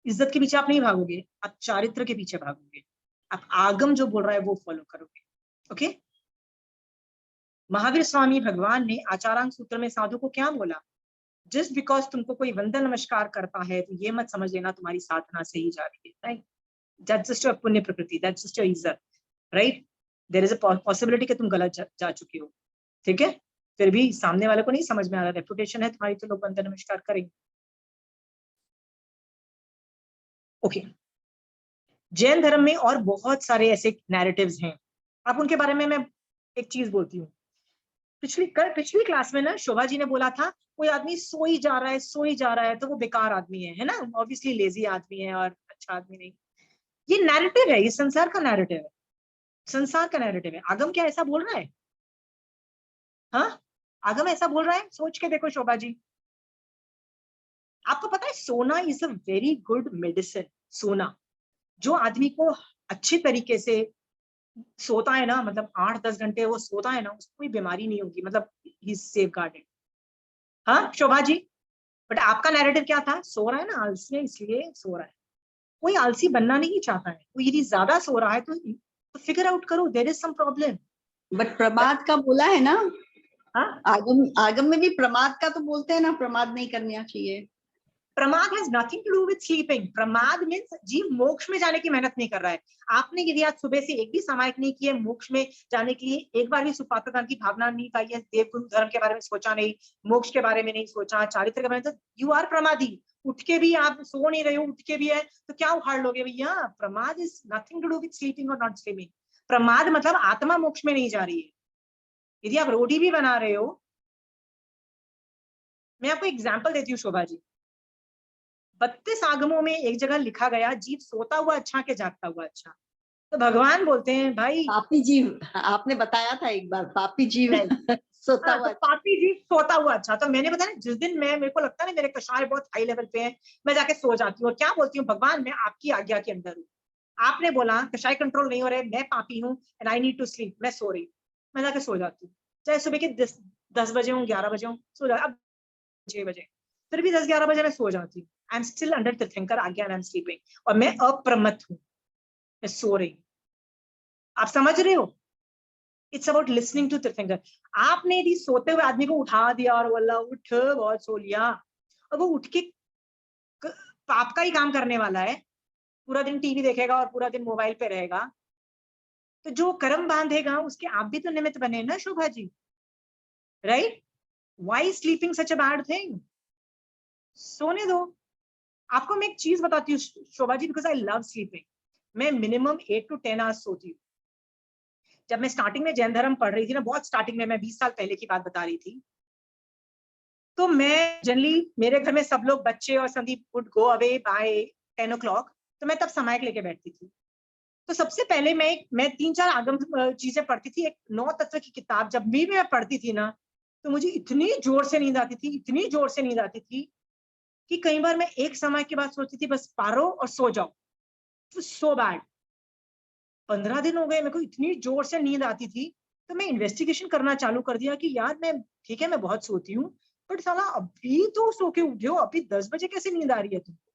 इज्जत के पीछे आप नहीं भागोगे, आप चारित्र के पीछे भागोगे। आप आगम जो बोल रहा है वो फॉलो करोगे। ओके? महावीर स्वामी भगवान ने आचारांग सूत्र में साधु को क्या बोला? जस्ट बिकॉज तुमको कोई वंदन नमस्कार करता है तो ये मत समझ लेना तुम्हारी साधना से ही जा रही है। Right? That's just your punya prakriti, that's just your izzat. Right? There is a possibility कि तुम गलत जा चुके हो। ठीक है? फिर भी सामने वाले को नहीं समझ में आ रहा, रेपुटेशन है तुम्हारी तो लोग वंदन नमस्कार करेंगे। ओके। जैन धर्म में और बहुत सारे ऐसे नैरेटिव्स हैं, आप उनके बारे में मैं एक चीज बोलती हूँ। पिछली क्लास में ना शोभा जी ने बोला था कोई आदमी सो ही जा रहा है तो वो बेकार आदमी है ना, ऑब्वियसली लेजी आदमी है और अच्छा आदमी नहीं। ये नैरेटिव है, ये संसार का नैरेटिव है, संसार का नैरेटिव है। आगम क्या ऐसा बोल रहा है? हाँ, आगम ऐसा बोल रहा है? सोच के देखो शोभा जी। आपको पता है सोना is a very good medicine. सोना, जो आदमी को अच्छी तरीके से सोता है ना, मतलब 8-10 घंटे वो सोता है ना, उसको कोई बीमारी नहीं होगी, मतलब ही इज सेफगार्डेड। हाँ शोभा जी? बट आपका नैरेटिव क्या था? सो रहा है ना, आलसी है इसलिए सो रहा है। कोई आलसी बनना नहीं चाहता है, कोई यदि ज्यादा सो रहा है तो फिगर आउट करो, there is some problem. But प्रमाद का बोला है ना। हाँ, आगम में भी प्रमाद का तो बोलते हैं ना, प्रमाद नहीं करना चाहिए। Pramad has nothing to do with sleeping. Pramad means जीव मोक्ष में जाने की मेहनत नहीं कर रहा है। आपने यदि आज सुबह से एक भी सामायिक नहीं किया, मोक्ष में जाने के लिए एक बार भी सुपात्रता की भावना नहीं पाई है, देवगुरु धर्म के बारे में सोचा नहीं, मोक्ष के बारे में नहीं सोचा, चारित्र के बारे में, तो यू आर प्रमादी। उठ के भी आप सो नहीं रहे हो, उठ के भी है तो क्या उखाड़ लोगे भैया? Pramad is nothing to do with sleeping और नॉट स्लीपिंग। प्रमाद मतलब आत्मा मोक्ष में नहीं जा रही है। यदि आप रोटी भी बना रहे हो, मैं आपको एग्जाम्पल देती हूँ शोभा जी। 32 आगमों में एक जगह लिखा गया जीव सोता हुआ अच्छा के जागता हुआ अच्छा। तो भगवान बोलते हैं भाई पापी जीव, आपने बताया था एक बार, पापी जीव सोता हुआ। तो पापी जीव सोता हुआ अच्छा। तो मैंने बताया जिस दिन मेरे को लगता है ना मेरे कषाय बहुत हाई लेवल पे है, मैं जाके सो जाती हूँ और क्या बोलती हूँ, भगवान मैं आपकी आज्ञा के अंदर हूँ, आपने बोला कषाय कंट्रोल नहीं हो रहे, मैं पापी हूँ and I need to sleep, मैं सो रही हूँ, मैं जाके सो जाती हूँ। चाहे सुबह के 10 बजे हूँ, 11 बजे हूँ, सो जा, अब 6 बजे, फिर भी 10-11 बजे मैं सो जाती हूँ। आई एम स्टिल अंडर तीर्थंकर आज्ञा एंड आई एम स्लीपिंग, और मैं अप्रमत्त हूँ। मैं सो रही हूँ। आप समझ रहे हो? इट्स अबाउट लिसनिंग टू तीर्थंकर। आपने यदि सोते हुए आदमी को उठा दिया और बोला उठ बहुत सो लिया, और वो उठ के पाप का ही काम करने वाला है, पूरा दिन टीवी देखेगा और पूरा दिन मोबाइल पे रहेगा, तो जो कर्म बांधेगा उसके आप भी तो निमित्त बने ना Shobha ji, right? Why sleeping such a bad thing? सोने दो। आपको मैं एक चीज बताती हूँ Shobha ji, because I love sleeping. मैं मिनिमम 8 to 10 आवर्स सोती हूँ। जब मैं स्टार्टिंग में जैन धर्म पढ़ रही थी ना, बहुत स्टार्टिंग में, मैं 20 साल पहले की बात बता रही थी, तो मैं जनरली, मेरे घर में सब लोग बच्चे और Sandeep would go away by 10 o'clock, तो मैं तब समायक लेके बैठती थी। तो सबसे पहले मैं 3-4 आगम चीजें पढ़ती थी। एक 9 तत्व की किताब जब भी मैं पढ़ती थी ना, तो मुझे इतनी जोर से नींद आती थी, इतनी जोर से नींद आती थी कि कई बार मैं एक समय के बाद सोचती थी बस पारो और सो जाओ। So bad. 15 दिन हो गए मेरे को इतनी जोर से नींद आती थी, तो मैं इन्वेस्टिगेशन करना चालू कर दिया कि यार मैं, ठीक है मैं बहुत सोती हूँ, बट साला अभी तो सो के उठे हो, अभी 10 बजे कैसे नींद आ रही है तुमको?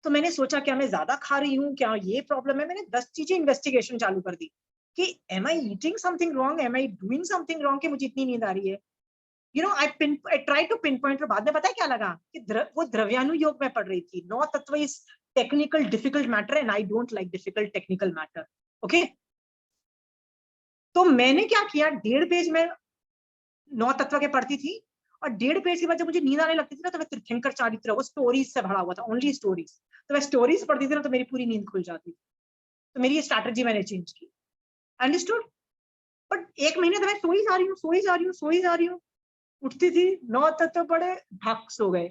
तो मैंने सोचा क्या मैं ज्यादा खा रही हूँ, क्या ये प्रॉब्लम है? मैंने 10 चीजें इन्वेस्टिगेशन चालू कर दी कि am I eating something wrong, am I doing something wrong कि मुझे इतनी नींद आ रही है। You know, I try to pinpoint. बाद में पता है क्या लगा कि वो द्रव्यानु योग में पढ़ रही थी। 9 तत्व is technical difficult matter and I don't like difficult technical matter. Okay, तो मैंने क्या किया, 1.5 पेज में 9 तत्व के पढ़ती थी, और 1.5 पेज के बाद जब मुझे नींद आने लगती थी ना, तो मैं तीर्थंकर चारित्र, वो स्टोरीज से भरा हुआ था, ओनली स्टोरीज, तो मैं स्टोरीज पढ़ती थी ना, तो मेरी पूरी नींद खुल जाती थी। तो मेरी ये स्ट्रैटेजी मैंने चेंज की। अंडरस्टूड? बट 1 महीने तो मैं सो ही जा रही हूँ, सो ही जा रही हूँ, सो ही जा रही हूँ। उठती थी 9 तत्व पढ़े, भाग सो गए।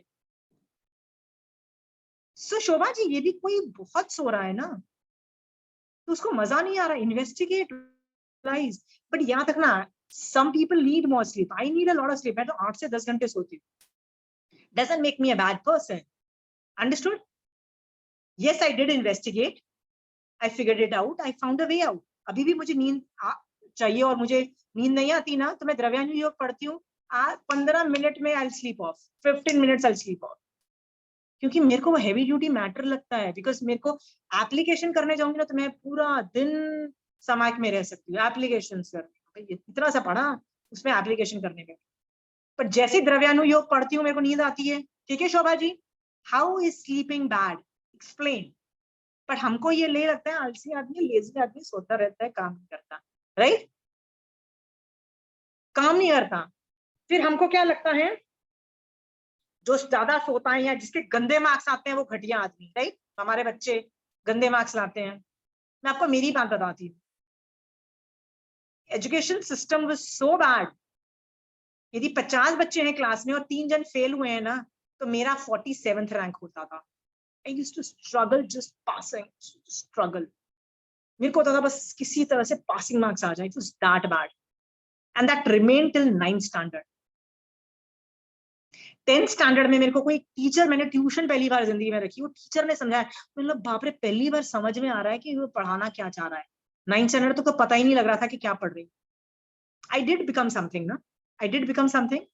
सो शोभा जी, ये भी कोई बहुत सो रहा है ना, तो उसको मजा नहीं आ रहा। इन्वेस्टिगेट, बट यहाँ तक ना, some people need more sleep. I need a lot of sleep. मैं तो 8 से 10 घंटे सोती हूँ। Doesn't make me a bad person. Understood? Yes, I did investigate. I figured it out. I found a way out. अभी भी मुझे नींद चाहिए और मुझे नींद नहीं आती ना, तो मैं द्रव्यानु योग पढ़ती हूँ। 15 मिनट में I'll sleep off. 15 minutes I'll sleep off. क्योंकि मेरे को वो हैवी ड्यूटी मैटर लगता है, बिकॉज मेरे को एप्लीकेशन करने जाऊंगी ना, तो मैं पूरा दिन समाज में रह सकती हूँ एप्लीकेशन करने। इतना सा पढ़ा, उसमें एप्लीकेशन करने में। पर जैसे द्रव्यानु योग पढ़ती हूँ मेरे को नींद आती है। ठीक है Shobha ji, how is sleeping bad? Explain. पर हमको ये ले लगता है आलसी आदमी, लेजी आदमी सोता रहता है, काम नहीं करता, राइट? काम नहीं करता। फिर हमको क्या लगता है, जो ज्यादा सोता है या जिसके गंदे मार्क्स आते हैं वो घटिया आदमी, राइट? हमारे बच्चे गंदे मार्क्स लाते हैं। मैं आपको मेरी बात बताती हूँ। Education system was so bad. यदि 50 बच्चे हैं क्लास में और 3 जन फेल हुए हैं ना, तो मेरा 47th रैंक होता था। I used to struggle just passing, struggle. मेरे को होता था बस किसी तरह से पासिंग मार्क्स आ जाए। It was that bad. And that remained till 9th standard. 10th standard में मेरे को कोई टीचर, मैंने ट्यूशन पहली बार जिंदगी में रखी, वो टीचर ने समझाया, मतलब बाप रे, पहली बार समझ में आ रहा है कि वो पढ़ाना क्या चाह रहा है। 9th स्टैंडर्ड तो पता ही नहीं लग रहा था कि क्या पढ़ रही। आई डिड बिकम समथिंग ना, I did become something,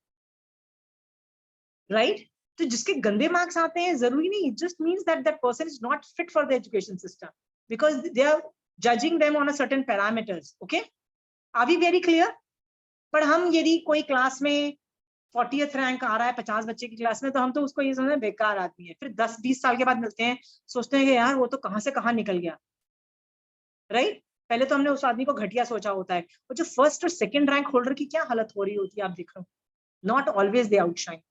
right? तो जिसके गंदे मार्क्स आते हैं, जरूरी नहीं, it just means that that person is not fit for the education system, because they are judging them on a certain parameters. Okay, are we very clear? पर हम यदि कोई क्लास में 40th रैंक आ रहा है 50 बच्चे की क्लास में, तो हम तो उसको ये समझते हैं बेकार आदमी है। फिर 10-20 साल के बाद मिलते हैं, सोचते हैं कि यार वो तो कहां से कहां निकल गया, राइट? पहले तो हमने उस आदमी को घटिया सोचा होता है। और जो फर्स्ट और सेकंड रैंक होल्डर की क्या हालत हो रही होती है, आप देख रहे हो। Not always they outshine.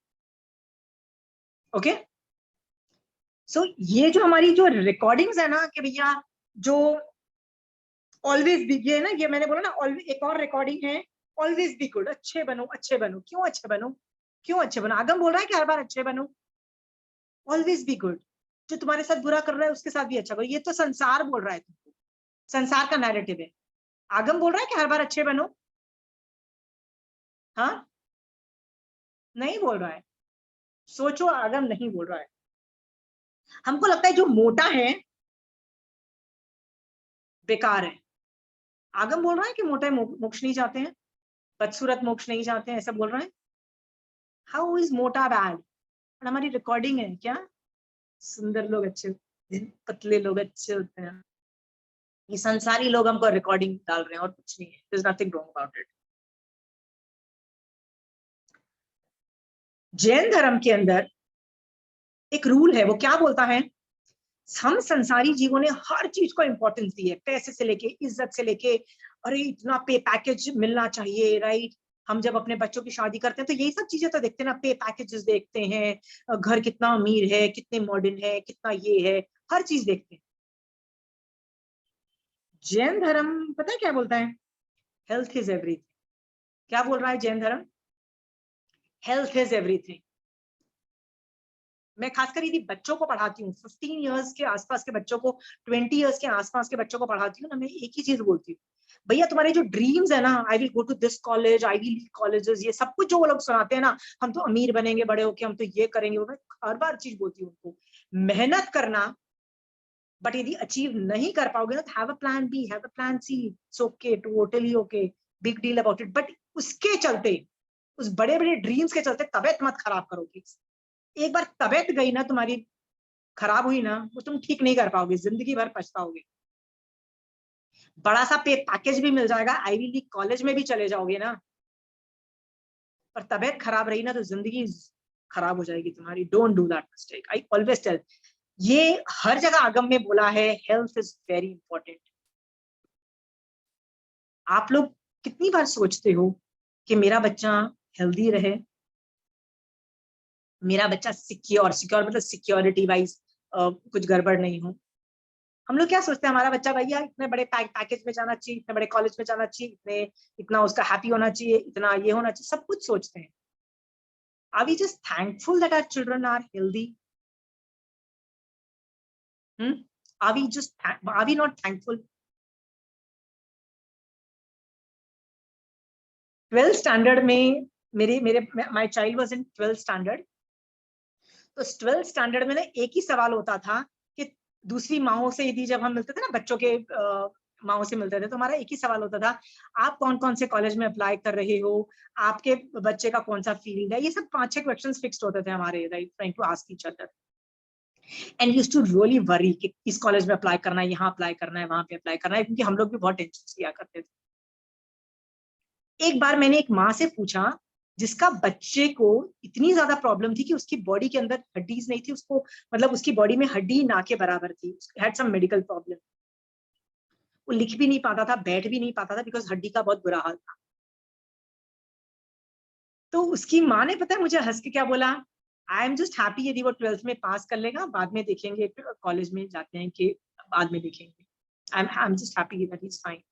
Okay, so ये जो हमारी जो रिकॉर्डिंग्स है ना, कि भैया जो ऑलवेज बी, ये ना, ये मैंने बोला ना, एक और रिकॉर्डिंग है, ऑलवेज बी गुड, अच्छे बनो, अच्छे बनो। क्यों अच्छे बनो? क्यों अच्छे बनो? आगम बोल रहा है कि हर बार अच्छे बनो। Always be good. जो तुम्हारे साथ बुरा कर रहा है उसके साथ भी अच्छा करो। ये तो संसार बोल रहा है तुमको, संसार का नैरेटिव है। आगम बोल रहा है कि हर बार अच्छे बनो? हाँ, नहीं बोल रहा है। सोचो, आगम नहीं बोल रहा है। हमको लगता है जो मोटा है बेकार है। आगम बोल रहा है कि मोटे मोक्ष नहीं चाहते हैं, बदसूरत मोक्ष नहीं चाहते हैं, ऐसा बोल रहा है। हाउ इज मोटा बैड? हमारी रिकॉर्डिंग है क्या, सुंदर लोग अच्छे होते हैं, पतले लोग अच्छे होते हैं। ये संसारी लोग हमको रिकॉर्डिंग डाल रहे हैं और कुछ नहीं है, there is nothing wrong about it. Jain धर्म के अंदर एक रूल है, वो क्या बोलता है, हम संसारी जीवों ने हर चीज को इंपॉर्टेंस दी है, पैसे से लेके, इज्जत से लेके, अरे इतना पे पैकेज मिलना चाहिए, राइट। हम जब अपने बच्चों की शादी करते हैं तो यही सब चीजें तो देखते हैं ना, पे पैकेजेस देखते हैं, घर कितना अमीर है, कितने मॉडर्न है, कितना ये है, हर चीज देखते हैं। जैन धर्म पता है क्या बोलता है, हेल्थ इज एवरीथिंग। क्या बोल रहा है जैन धर्म, हेल्थ इज एवरीथिंग। मैं खासकर यदि बच्चों को पढ़ाती हूँ, 15 इयर्स के आसपास के बच्चों को, 20 इयर्स के आसपास के बच्चों को पढ़ाती हूँ ना, मैं एक ही चीज बोलती हूँ, भैया तुम्हारे जो ड्रीम्स है ना, I will go to this college, Ivy League colleges, ये सब कुछ जो वो लोग सुनाते हैं ना, हम तो अमीर बनेंगे बड़े होके, हम तो ये करेंगे, वो मैं हर बार चीज बोलती हूँ उनको, मेहनत करना, बट यदि अचीव नहीं कर पाओगे ना, तो have a plan B, have a plan C, it's okay, totally okay, big deal about it. But उसके चलते, उस बड़े बड़े ड्रीम्स के चलते तबीयत मत खराब करो प्लीज। एक बार तबीयत गई ना तुम्हारी, खराब हुई ना, वो तुम ठीक नहीं कर पाओगे, जिंदगी भर पछताओगे। बड़ा सा पे पैकेज भी मिल जाएगा, आईवी लीग कॉलेज में भी चले जाओगे ना, पर तबीयत खराब रही ना तो जिंदगी खराब हो जाएगी तुम्हारी। Don't do that mistake, I always tell. ये हर जगह आगम में बोला है, हेल्थ इज वेरी इंपॉर्टेंट। आप लोग कितनी बार सोचते हो कि मेरा बच्चा हेल्दी रहे, मेरा बच्चा सिक्योर, सिक्योर मतलब सिक्योरिटी वाइज कुछ गड़बड़ नहीं हो। हम लोग क्या सोचते हैं, हमारा बच्चा भैया इतने बड़े पैकेज में जाना चाहिए, इतने बड़े कॉलेज में जाना चाहिए, इतना उसका हैप्पी होना चाहिए, इतना ये होना चाहिए, सब कुछ सोचते हैं। Are we just thankful that our children are healthy? Are we not thankful? 12th standard में my child was in 12th standard. तो 12th स्टैंडर्ड में ना एक ही सवाल होता था कि दूसरी माओं से यदि जब हम मिलते थे ना, बच्चों के माओं से मिलते थे, तो हमारा एक ही सवाल होता था, आप कौन कौन से कॉलेज में अप्लाई कर रहे हो, आपके बच्चे का कौन सा फील्ड है, ये सब 5-6 क्वेश्चंस फिक्स्ड होते थे हमारे, right, trying to ask each other. And used to really worry कि इस कॉलेज में अप्लाई करना है, यहाँ अप्लाई करना है, वहां पे अप्लाई करना है, क्योंकि हम लोग भी बहुत टेंशन लिया करते थे। एक बार मैंने एक माँ से पूछा जिसका बच्चे को इतनी ज्यादा प्रॉब्लम थी कि उसकी बॉडी के अंदर हड्डीज नहीं थी, उसको मतलब उसकी बॉडी में हड्डी ना के बराबर थी, हैड सम मेडिकल प्रॉब्लम, वो लिख भी नहीं पाता था, बैठ भी नहीं पाता था, बिकॉज हड्डी का बहुत बुरा हाल था। तो उसकी माँ ने पता है मुझे हंस के क्या बोला, आई एम जस्ट हैप्पी यदि वो 12th में पास कर लेगा, बाद में देखेंगे कॉलेज में जाते हैं कि बाद में देखेंगे, आई am just happy that he is fine.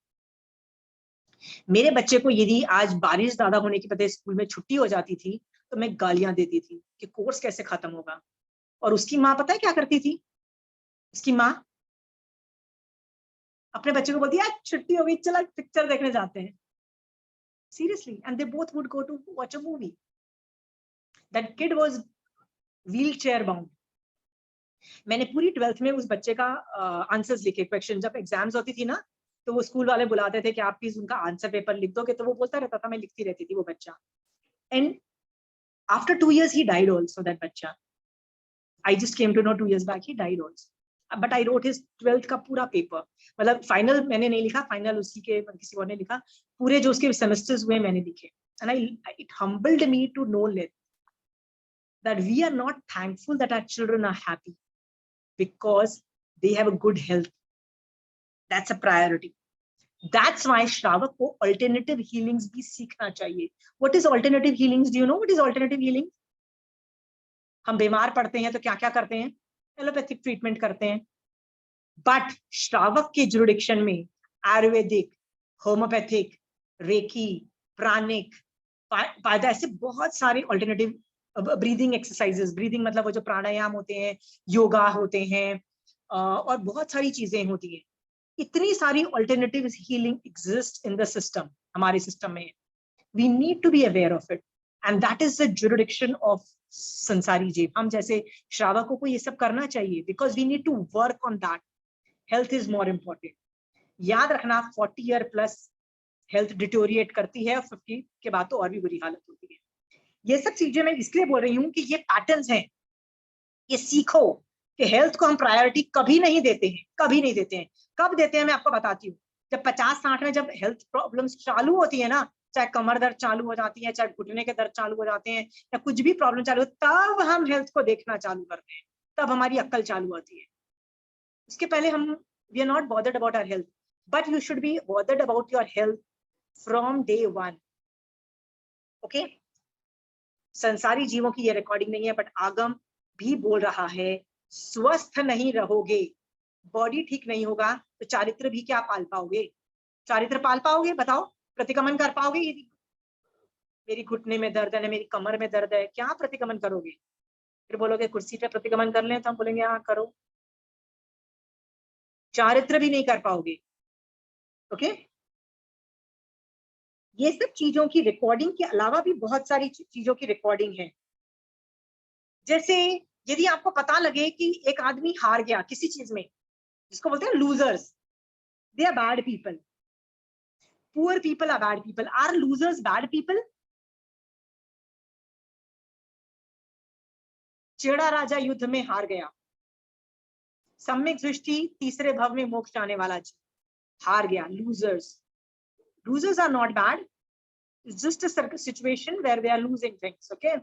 मेरे बच्चे को यदि आज बारिश ज्यादा होने की पता स्कूल में छुट्टी हो जाती थी तो मैं गालियां देती थी कि कोर्स कैसे खत्म होगा, और उसकी माँ पता है क्या करती थी, उसकी माँ अपने बच्चे को बोलती है छुट्टी हो गई चला पिक्चर देखने जाते हैं, seriously, and they both would go to watch a movie. That kid was wheelchair bound. मैंने पूरी 12th में उस बच्चे का आंसर्स लिखे, क्वेश्चन जब एग्जाम्स होती थी ना, तो वो स्कूल वाले बुलाते थे कि आप प्लीज उनका आंसर पेपर लिख दोगे, तो वो बोलता रहता था, मैं लिखती रहती थी वो बच्चा। And after 2 years he died also, that बच्चा, I just came to know 2 years back he died also. But I wrote his 12th का पूरा पेपर, मतलब फाइनल मैंने नहीं लिखा, फाइनल उसी के किसी और ने लिखा, पूरे जो उसके सेमेस्टर्स हुए मैंने लिखे। And it humbled me to know that we are not thankful that our children are happy because they have a good health. That's a priority. That's why श्रावक को alternative healings भी सीखना चाहिए। What is alternative healings? Do you know what is alternative healing? हम बीमार पड़ते हैं तो क्या क्या करते हैं, एलोपैथिक ट्रीटमेंट करते हैं, बट श्रावक के जुरिडिक्शन में आयुर्वेदिक, होम्योपैथिक, रेकी, प्राणिक, पायदा, ऐसे बहुत सारे ऑल्टरनेटिव ब्रीदिंग एक्सरसाइजेस, ब्रीदिंग मतलब वो जो प्राणायाम होते हैं, योगा होते हैं, और बहुत सारी चीजें होती हैं। इतनी सारी alternative healing exist in the system, हमारे सिस्टम में। We need to be aware of it, and that is the jurisdiction of sansari jeev. हम जैसे श्रावकों को ये सब करना चाहिए, because we need to work on that. Health is more important. याद रखना 40 ईयर प्लस हेल्थ डिटोरिएट करती है, और 50 के बाद तो और भी बुरी हालत होती है। ये सब चीजें मैं इसलिए बोल रही हूँ कि ये पैटर्न्स हैं, ये सीखो कि हेल्थ को हम प्रायोरिटी कभी नहीं देते हैं, कभी नहीं देते हैं। कब देते हैं मैं आपको बताती हूँ। जब 50-60 में जब हेल्थ प्रॉब्लम्स चालू होती है ना, चाहे कमर दर्द चालू हो जाती है, चाहे घुटने के दर्द चालू हो जाते हैं, या कुछ भी प्रॉब्लम चालू, तब हम हेल्थ को देखना चालू करते हैं, तब हमारी अक्ल चालू होती है। इसके पहले हम we are not bothered about our health, but you should be bothered about your health from day one. Okay, संसारी जीवों की ये रिकॉर्डिंग नहीं है, बट आगम भी बोल रहा है, स्वस्थ नहीं रहोगे, बॉडी ठीक नहीं होगा तो चारित्र भी क्या पाल पाओगे? चारित्र पाल पाओगे? बताओ, प्रतिगमन कर पाओगे? यदि मेरी घुटने में दर्द है, मेरी कमर में दर्द है, क्या प्रतिगमन करोगे? फिर बोलोगे कुर्सी पे प्रतिगमन कर लें, तो हम बोलेंगे हाँ करो, चारित्र भी नहीं कर पाओगे। ओके, ये सब चीजों की रिकॉर्डिंग के अलावा भी बहुत सारी चीजों की रिकॉर्डिंग है। जैसे यदि आपको पता लगे कि एक आदमी हार गया किसी चीज में, जिसको बोलते हैं losers, they are bad people, poor people are bad people, are losers bad people? Cheda राजा युद्ध में हार गया, सम्यक दृष्टि तीसरे भव में मोक्ष जाने वाला हार गया, losers are not bad, it's just a situation where they are losing things. Okay,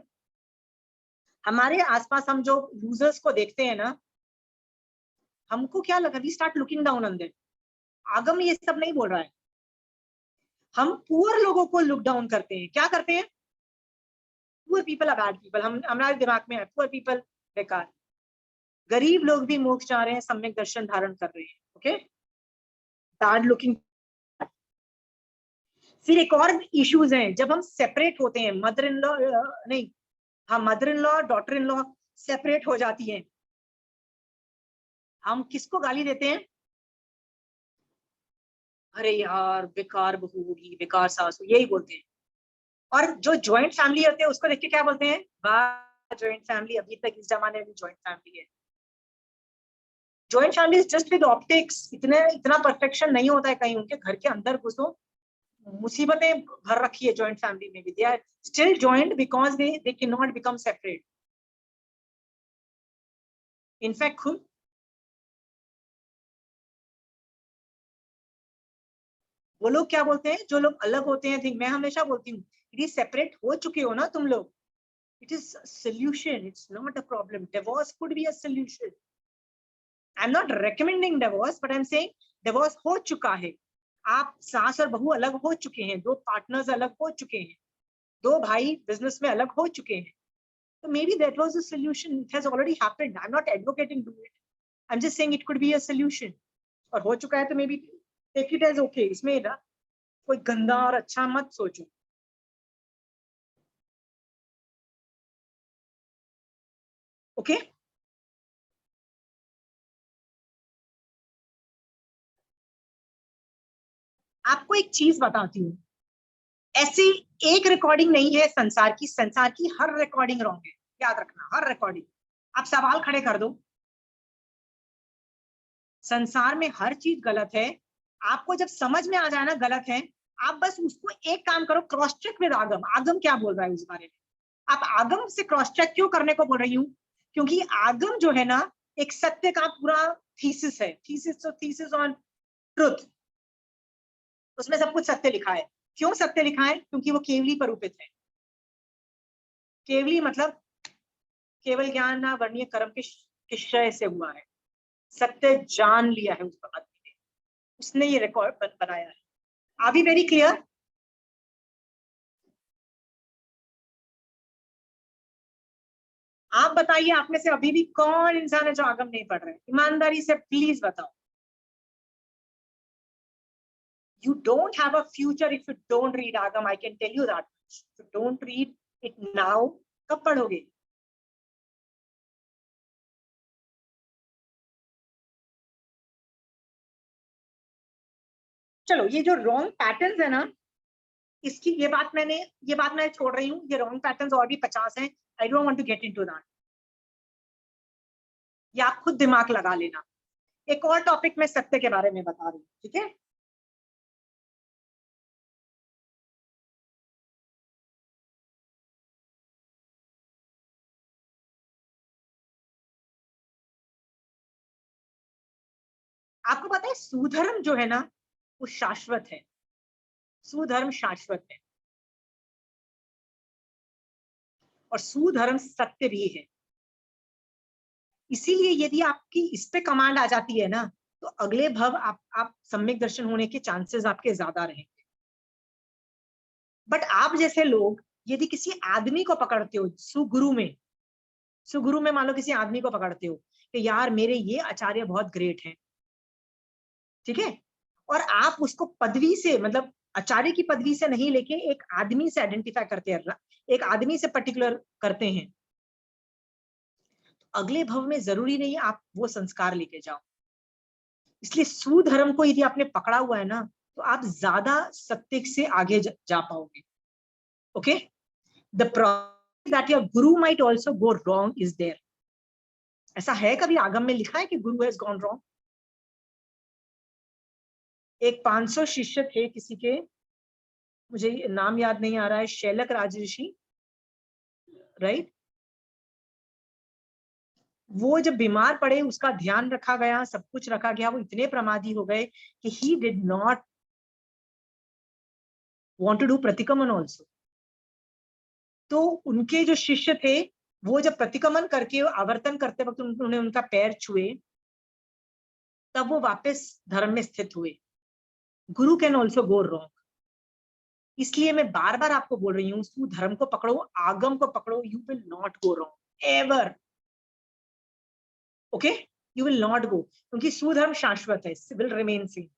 हमारे आसपास हम जो losers को देखते हैं ना, हमको क्या लगा, we start looking down on them. आगम ये सब नहीं बोल रहा है, हम पुअर लोगों को लुक डाउन करते हैं। क्या करते हैं? Poor people are bad people, हम हमारे दिमाग में है पुअर पीपल बेकार, गरीब लोग भी मोक्ष जा रहे हैं, सम्यक दर्शन धारण कर रहे हैं। Okay, bad looking. फिर एक और इश्यूज हैं, जब हम सेपरेट होते हैं, मदर इन लॉ नहीं, हाँ mother in law daughter in law separate हो जाती है, हम किसको गाली देते हैं? अरे यार बेकार बहू होगी, बेकार सास हो, यही बोलते हैं। और जो ज्वाइंट फैमिली होते हैं उसको देख के क्या बोलते हैं? वाह ज्वाइंट फैमिली, अभी तक इस जमाने में ज्वाइंट फैमिली है। Joint family is just with optics, इतना परफेक्शन नहीं होता है कहीं, उनके घर के अंदर घुसो मुसीबतें भर रखी है ज्वाइंट फैमिली में भी, they are still joint because they can not become separate. In fact खुद वो लोग क्या बोलते हैं, जो लोग अलग होते हैं, मैं हमेशा बोलती हूँ, यदि सेपरेट हो चुके हो ना तुम लोग, it is solution, it's not a problem. Divorce could be a solution. I am not recommending divorce, but I am saying divorce हो चुका है, आप सास और बहू अलग हो चुके हैं, दो पार्टनर्स अलग हो चुके हैं, दो भाई बिजनेस में अलग हो चुके हैं, तो maybe that was a solution, it has already happened, I'm not advocating to it, I'm just saying it could be a solution। और हो चुका है तो maybe take it as okay, इसमें ना कोई गंदा और अच्छा मत सोचो। ओके, आपको एक चीज बताती हूँ, ऐसी एक रिकॉर्डिंग नहीं है संसार की हर रिकॉर्डिंग रॉन्ग है, याद रखना, हर रिकॉर्डिंग। आप सवाल खड़े कर दो, संसार में हर चीज गलत है, आपको जब समझ में आ जाए ना गलत है, आप बस उसको एक काम करो, क्रॉस चेक विद आगम, आगम क्या बोल रहा है उस बारे में। आप आगम से क्रॉस चेक क्यों करने को बोल रही हूँ? क्योंकि आगम जो है ना, एक सत्य का पूरा थीसिस है, थीसिस ऑन ट्रुथ, उसमें सब कुछ सत्य लिखा है। क्यों सत्य लिखा है? क्योंकि वो केवली पर रूपित है। केवली मतलब केवल ज्ञान ना वर्णीय कर्म के क्षय से हुआ है, सत्य जान लिया है उस आदमी ने, उसने ये रिकॉर्ड बनाया है। Are we very clear? आप बताइए, आप में से अभी भी कौन इंसान है जो आगम नहीं पढ़ रहे? ईमानदारी से प्लीज बताओ। You don't have a future if you don't read Agam, I can tell you that much. If you don't read it now, कब पढ़ोगे? चलो, ये जो रॉन्ग पैटर्न्स है ना, इसकी ये बात मैं छोड़ रही हूँ, ये रॉन्ग पैटर्न्स और भी 50 हैं, I don't want to get into that, ये आप खुद दिमाग लगा लेना। एक और टॉपिक में सत्य के बारे में बता रही हूँ, ठीक है? आपको पता है सुधर्म जो है ना वो शाश्वत है, सुधर्म शाश्वत है, और सुधर्म सत्य भी है। इसीलिए यदि आपकी इस पे कमांड आ जाती है ना, तो अगले भव आप सम्यक दर्शन होने के चांसेस आपके ज्यादा रहेंगे। बट आप जैसे लोग यदि किसी आदमी को पकड़ते हो सुगुरु में मान लो किसी आदमी को पकड़ते हो कि यार मेरे ये आचार्य बहुत ग्रेट हैं, ठीक है, और आप उसको पदवी से, मतलब आचार्य की पदवी से नहीं लेके एक आदमी से आइडेंटिफाई करते हैं, एक आदमी से पर्टिकुलर करते हैं, तो अगले भव में जरूरी नहीं आप वो संस्कार लेके जाओ। इसलिए सुधर्म को यदि आपने पकड़ा हुआ है ना, तो आप ज्यादा सत्य से आगे जा पाओगे। Okay, the problem that your guru might also go wrong is there. ऐसा है कभी आगम में लिखा है कि गुरु हैज गॉन रॉन्ग? एक 500 शिष्य थे किसी के, मुझे नाम याद नहीं आ रहा है, शैलक राजऋषि, राइट? वो जब बीमार पड़े उसका ध्यान रखा गया, सब कुछ रखा गया, वो इतने प्रमादी हो गए कि he did not want to do pratikraman also. तो उनके जो शिष्य थे वो जब प्रतिक्रमण करके आवर्तन करते वक्त उन्होंने उनका पैर छुए, तब वो वापस धर्म में स्थित हुए। गुरु कैन ऑल्सो गो रॉन्ग। इसलिए मैं बार बार आपको बोल रही हूँ, तू धर्म को पकड़ो, आगम को पकड़ो, you will not go wrong ever. Okay, you will not go, क्योंकि सुधर्म शाश्वत है, विल रिमेन सेम।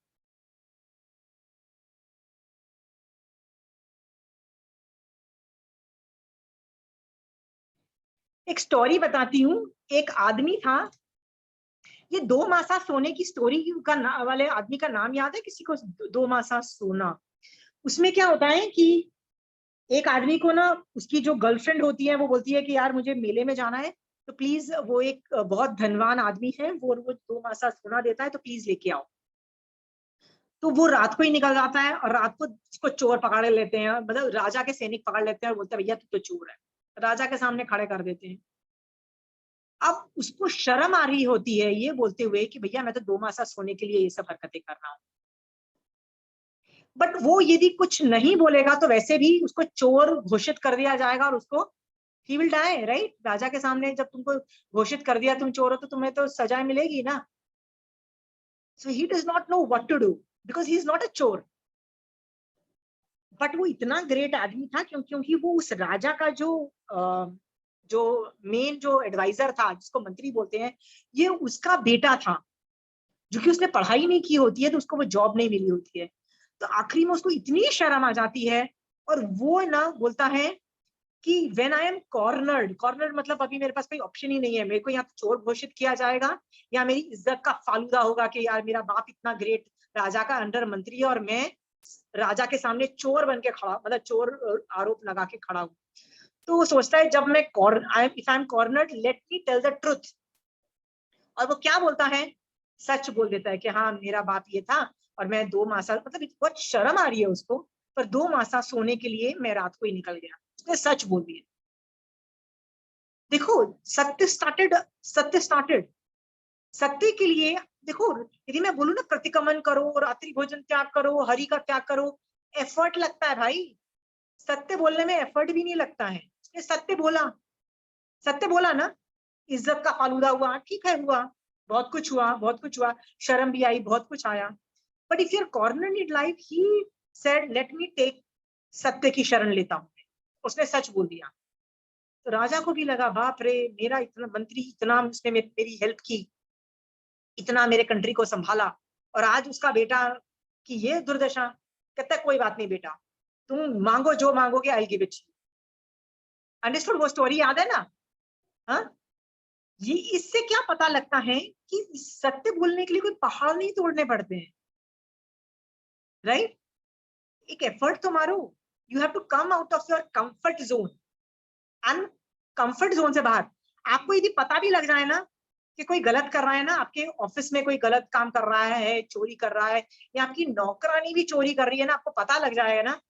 एक स्टोरी बताती हूँ। एक आदमी था, ये दो मासा सोने की स्टोरी का वाले आदमी का नाम याद है किसी को? दो मासा सोना। उसमें क्या होता है कि एक आदमी को ना उसकी जो गर्लफ्रेंड होती है वो बोलती है कि यार मुझे मेले में जाना है, तो प्लीज, वो एक बहुत धनवान आदमी है, वो 2 मासा सोना देता है, तो प्लीज लेके आओ। तो वो रात को ही निकल जाता है, और रात को उसको चोर पकड़ लेते हैं, मतलब राजा के सैनिक पकड़ लेते हैं और बोलते हैं भैया तू तो चोर है, राजा के सामने खड़े कर देते हैं। अब उसको शर्म आ रही होती है ये बोलते हुए कि भैया मैं तो 2 मासा सोने के लिए ये सब हरकतें कर रहा हूँ। बट वो यदि कुछ नहीं बोलेगा तो वैसे भी उसको चोर घोषित कर दिया जाएगा, और उसको ही विल डाई, राइट? राजा के सामने जब तुमको घोषित कर दिया तुम चोर हो, तो तुम्हें तो सजा मिलेगी ना। So he does not know what to do because he is not a chor. But वो इतना ग्रेट आदमी था क्योंकि वो उस राजा का जो मेन जो एडवाइजर था, जिसको मंत्री बोलते हैं, ये उसका बेटा था, जो कि उसने पढ़ाई नहीं की होती है, तो उसको वो जॉब नहीं मिली होती है। तो आखिरी में उसको इतनी शर्म आ जाती है, और वो ना बोलता है कि व्हेन आई एम कॉर्नर्ड मतलब अभी मेरे पास कोई ऑप्शन ही नहीं है, मेरे को यहाँ चोर घोषित किया जाएगा, या मेरी इज्जत का फालूदा होगा कि यार मेरा बाप इतना ग्रेट राजा का अंडर मंत्री है और मैं राजा के सामने चोर बन के खड़ा, मतलब चोर आरोप लगा के खड़ा हूँ। तो वो सोचता है जब मैं if I am cornered, let me tell the truth. और वो क्या बोलता है? सच बोल देता है कि हाँ मेरा बाप ये था, और मैं 2 मासा, मतलब बहुत शर्म आ रही है उसको, पर 2 मासा सोने के लिए मैं रात को ही निकल गया, उसने सच बोल दिया। देखो, सत्य स्टार्टेड सत्य के लिए। देखो, यदि मैं बोलूं ना प्रतिक्रमण करो, रात्रि भोजन त्याग करो, हरि का त्याग करो, एफर्ट लगता है भाई। सत्य बोलने में एफर्ट भी नहीं लगता है। उसने सत्य बोला ना, इज्जत का फालूदा हुआ, ठीक है, हुआ, बहुत कुछ हुआ, शर्म भी आई, बहुत कुछ आया। But if you're corner in life, he said let me take, सत्य की शरण लेता हूं। उसने सच बोल दिया। तो राजा को भी लगा बाप रे, मेरा इतना मंत्री, इतना उसने मेरी हेल्प की, इतना मेरे कंट्री को संभाला, और आज उसका बेटा की ये दुर्दशा। कहता है कोई बात नहीं बेटा, तुम मांगो जो मांगोगे, आई गिव इट। अंडरस्टूड? वो स्टोरी याद है ना? हाँ, ये इससे क्या पता लगता है कि सत्य बोलने के लिए कोई पहाड़ नहीं तोड़ने पड़ते हैं, राइट? एक एफर्ट तो मारो। You have to come out of your comfort zone. Un comfort zone से बाहर। आपको यदि पता भी लग जाए ना कि कोई गलत कर रहा है ना, आपके ऑफिस में कोई गलत काम कर रहा है, चोरी कर रहा है, या आपकी नौकरानी भी चोरी कर रही है ना, आपको पता लग जाएगा ना,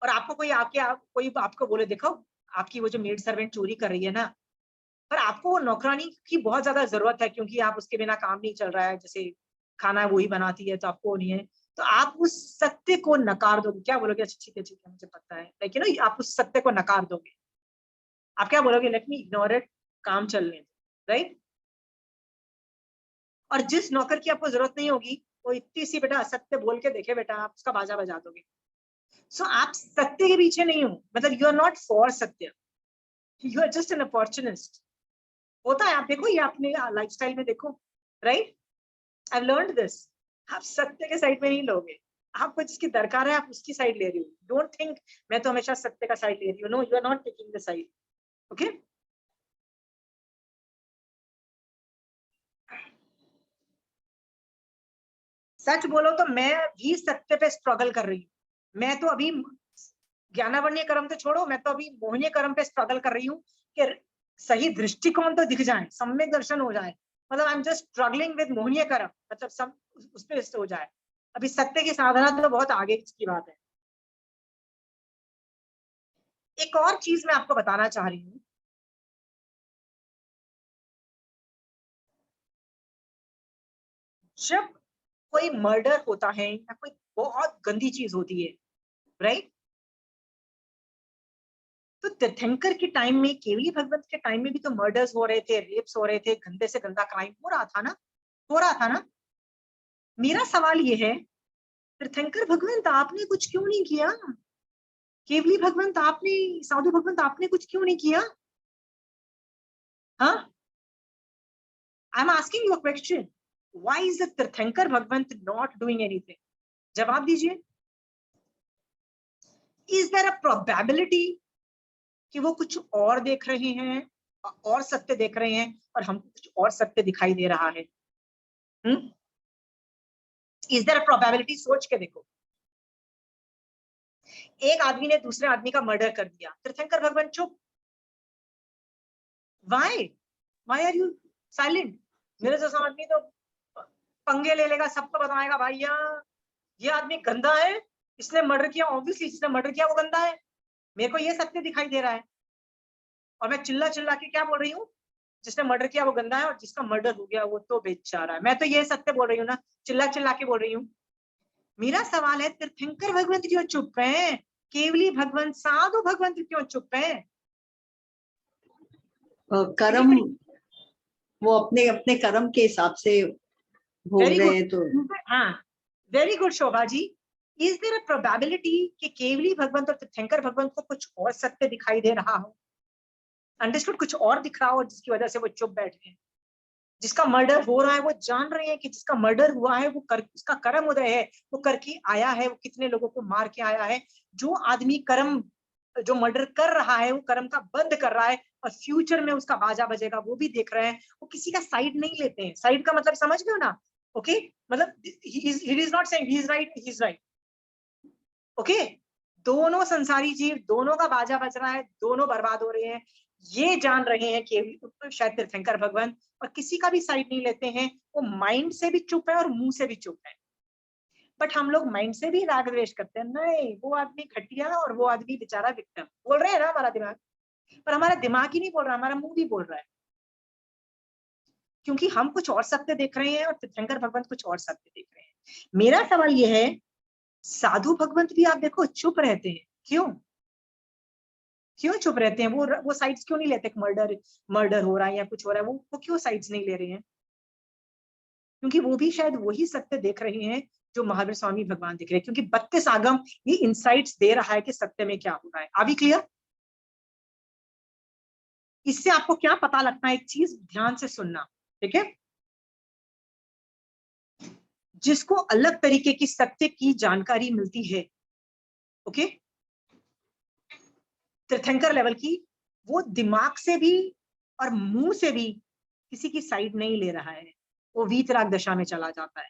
और आपको कोई आपको बोले देखो आपकी वो जो मेड सर्वेंट चोरी कर रही है ना, पर आपको वो नौकरानी की बहुत ज्यादा जरूरत है, क्योंकि आप उसके बिना काम नहीं चल रहा है, जैसे खाना वही बनाती है तो आपको नहीं है, तो आप उस सत्य को नकार दोगे। क्या बोलोगे? अच्छा ठीक है मुझे पता है, लेकिन ना आप उस सत्य को नकार दोगे। आप क्या बोलोगे? लेट मी इग्नोर इट, काम चलने दो, राइट। और जिस नौकर की आपको जरूरत नहीं होगी, वो इतनी सी बेटा असत्य बोल के देखे बेटा, आप उसका बाजा बजा दोगे। सो आप सत्य के पीछे नहीं हो, मतलब यू आर नॉट फॉर सत्य, you are just an opportunist. होता है, आप देखो ये अपने लाइफस्टाइल में देखो, राइट। I learn this. आप सत्य के साइड में नहीं लोगे, आपको जिसकी दरकार है आप उसकी साइड ले रही हो। डोंट थिंक मैं तो हमेशा सत्य का साइड ले रही हूँ। No, you are not taking the side. Okay, सच बोलो तो मैं भी सत्य पे स्ट्रगल कर रही हूँ। मैं तो अभी ज्ञानावरणीय कर्म तो छोड़ो, मैं तो अभी मोहनीय कर्म पे स्ट्रगल कर रही हूँ कि सही दृष्टिकोण तो दिख जाए, सम्यक दर्शन हो जाए। मतलब I am just struggling with mohaniya karma, मतलब सब उस पे हो जाए। अभी सत्य की साधना तो बहुत आगे की बात है। एक और चीज मैं आपको बताना चाह रही हूँ। जब कोई मर्डर होता है या कोई बहुत गंदी चीज होती है, राइट, तो तीर्थंकर के टाइम में, केवली भगवत के टाइम में भी तो मर्डर्स हो रहे थे, रेप्स हो रहे थे, गंदे से गंदा क्राइम हो रहा था ना, हो रहा था ना। मेरा सवाल ये है, तीर्थंकर भगवंत आपने कुछ क्यों नहीं किया? केवली भगवंत आपने, साधु भगवंत आपने कुछ क्यों नहीं किया? हाँ, I am asking you a question, why is the तीर्थंकर भगवंत नॉट डूइंग एनीथिंग? जवाब दीजिए। इज देयर अ प्रोबेबिलिटी कि वो कुछ और देख रहे हैं, और सत्य देख रहे हैं, और हमको कुछ और सत्य दिखाई दे रहा है? Is there a probability? सोच के देखो। एक आदमी ने दूसरे आदमी का मर्डर कर दिया, तीर्थंकर भगवान चुप। Why why are you silent? मेरे जैसा आदमी तो पंगे ले लेगा, सबको बताएगा भैया ये आदमी गंदा है, इसने मर्डर किया, ऑब्वियसली जिसने मर्डर किया वो गंदा है। मेरे को ये सत्य दिखाई दे रहा है, और मैं चिल्ला चिल्ला के क्या बोल रही हूँ? जिसने मर्डर किया वो गंदा है, और जिसका मर्डर हो गया वो तो बेचारा है। मैं तो ये सत्य बोल रही हूँ ना, चिल्ला चिल्ला के बोल रही हूँ। मेरा सवाल है, तीर्थंकर भगवंत क्यों चुप है? केवली भगवंत, साधु भगवंत क्यों चुप है? कर्म, वो अपने अपने कर्म के हिसाब से भोग वेरी रहे गुड। हैं तो। हाँ, very good Shobha ji. Is there a probability कि केवली भगवंत और तीर्थंकर भगवंत को कुछ और सत्य दिखाई दे रहा हो? अंडरस्टूड? कुछ और दिख रहा हो जिसकी वजह से वो चुप बैठे हैं। जिसका मर्डर हो रहा है वो जान रहे हैं कि जिसका मर्डर हुआ है वो उसका कर्म उदय है, वो करके आया है, वो कितने लोगों को मार के आया है। जो आदमी कर्म, जो मर्डर कर रहा है वो कर्म का बंद कर रहा है, और फ्यूचर में उसका बाजा बजेगा वो भी देख रहे हैं। वो किसी का साइड नहीं लेते हैं। साइड का मतलब समझ गए हो ना? ओके, मतलब he is not saying he is right, he is right. Okay, दोनों संसारी जीव, दोनों का बाजा बज रहा है, दोनों बर्बाद हो रहे हैं, ये जान रहे हैं कि शायद तीर्थंकर भगवान, और किसी का भी साइड नहीं लेते हैं। वो माइंड से भी चुप है और मुंह से भी चुप है। बट हम लोग माइंड से भी राग द्वेष करते हैं, नहीं वो आदमी घटिया और वो आदमी बेचारा विक्टिम, बोल रहे हैं ना हमारा दिमाग। पर हमारा दिमाग ही नहीं बोल रहा, हमारा मुंह भी बोल रहा है, क्योंकि हम कुछ और सत्य देख रहे हैं और तीर्थंकर भगवान कुछ और सत्य देख रहे हैं। मेरा सवाल यह है, साधु भगवंत भी आप देखो चुप रहते हैं, क्यों? क्यों चुप रहते हैं? वो साइड्स क्यों नहीं लेते? मर्डर मर्डर हो रहा है या कुछ हो रहा है, वो क्यों साइड्स नहीं ले रहे हैं? क्योंकि वो भी शायद वही सत्य देख रहे हैं जो महावीर स्वामी भगवान देख रहे हैं, क्योंकि 32 आगम ये इंसाइट्स दे रहा है कि सत्य में क्या हो रहा है। अभी क्लियर? इससे आपको क्या पता लगता है? एक चीज ध्यान से सुनना, ठीक है? जिसको अलग तरीके की सत्य की जानकारी मिलती है, ओके, तीर्थंकर लेवल की, वो दिमाग से भी और मुंह से भी किसी की साइड नहीं ले रहा है। वो वीतराग दशा में चला जाता है,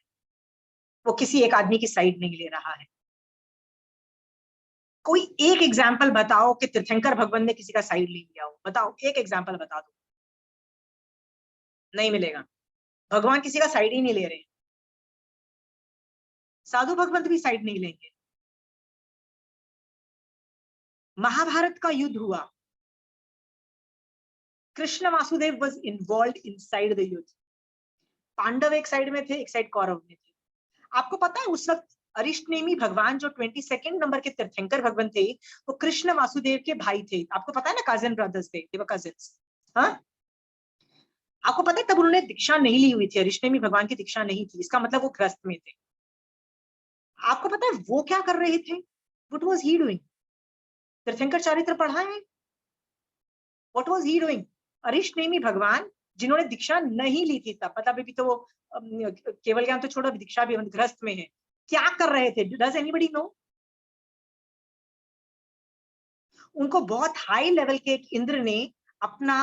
वो किसी एक आदमी की साइड नहीं ले रहा है। कोई एक एग्जाम्पल बताओ कि तीर्थंकर भगवान ने किसी का साइड नहीं लिया हो, बताओ एक एग्जाम्पल बता दो। नहीं मिलेगा, भगवान किसी का साइड ही नहीं ले रहे। साधु भगवंत भी साइड नहीं लेंगे। महाभारत का युद्ध हुआ, Krishna Vasudev was involved inside the युद्ध। पांडव एक साइड में थे, एक साइड कौरव में थे। आपको पता है उस वक्त अरिष्टनेमी भगवान जो 22 नंबर के तीर्थंकर भगवान थे, वो कृष्ण वासुदेव के भाई थे। आपको पता है ना, कजन ब्रदर्स थे, दे वर कजिन्स। हाँ, आपको पता है तब उन्होंने दीक्षा नहीं ली हुई थी, अरिष्टनेमी भगवान की दीक्षा नहीं थी, इसका मतलब वो गृहस्थ में थे। आपको पता है वो क्या कर रहे थे? What was he doing? तीर्थंकर चरित्र पढ़ा है? What was he doing? Arishtanemi भगवान जिन्होंने दीक्षा नहीं ली थी तब, मतलब अभी तो वो केवल ज्ञान तो छोड़ो, दीक्षा भी गृहस्थ में है, क्या कर रहे थे? Does anybody know? उनको बहुत हाई लेवल के एक इंद्र ने अपना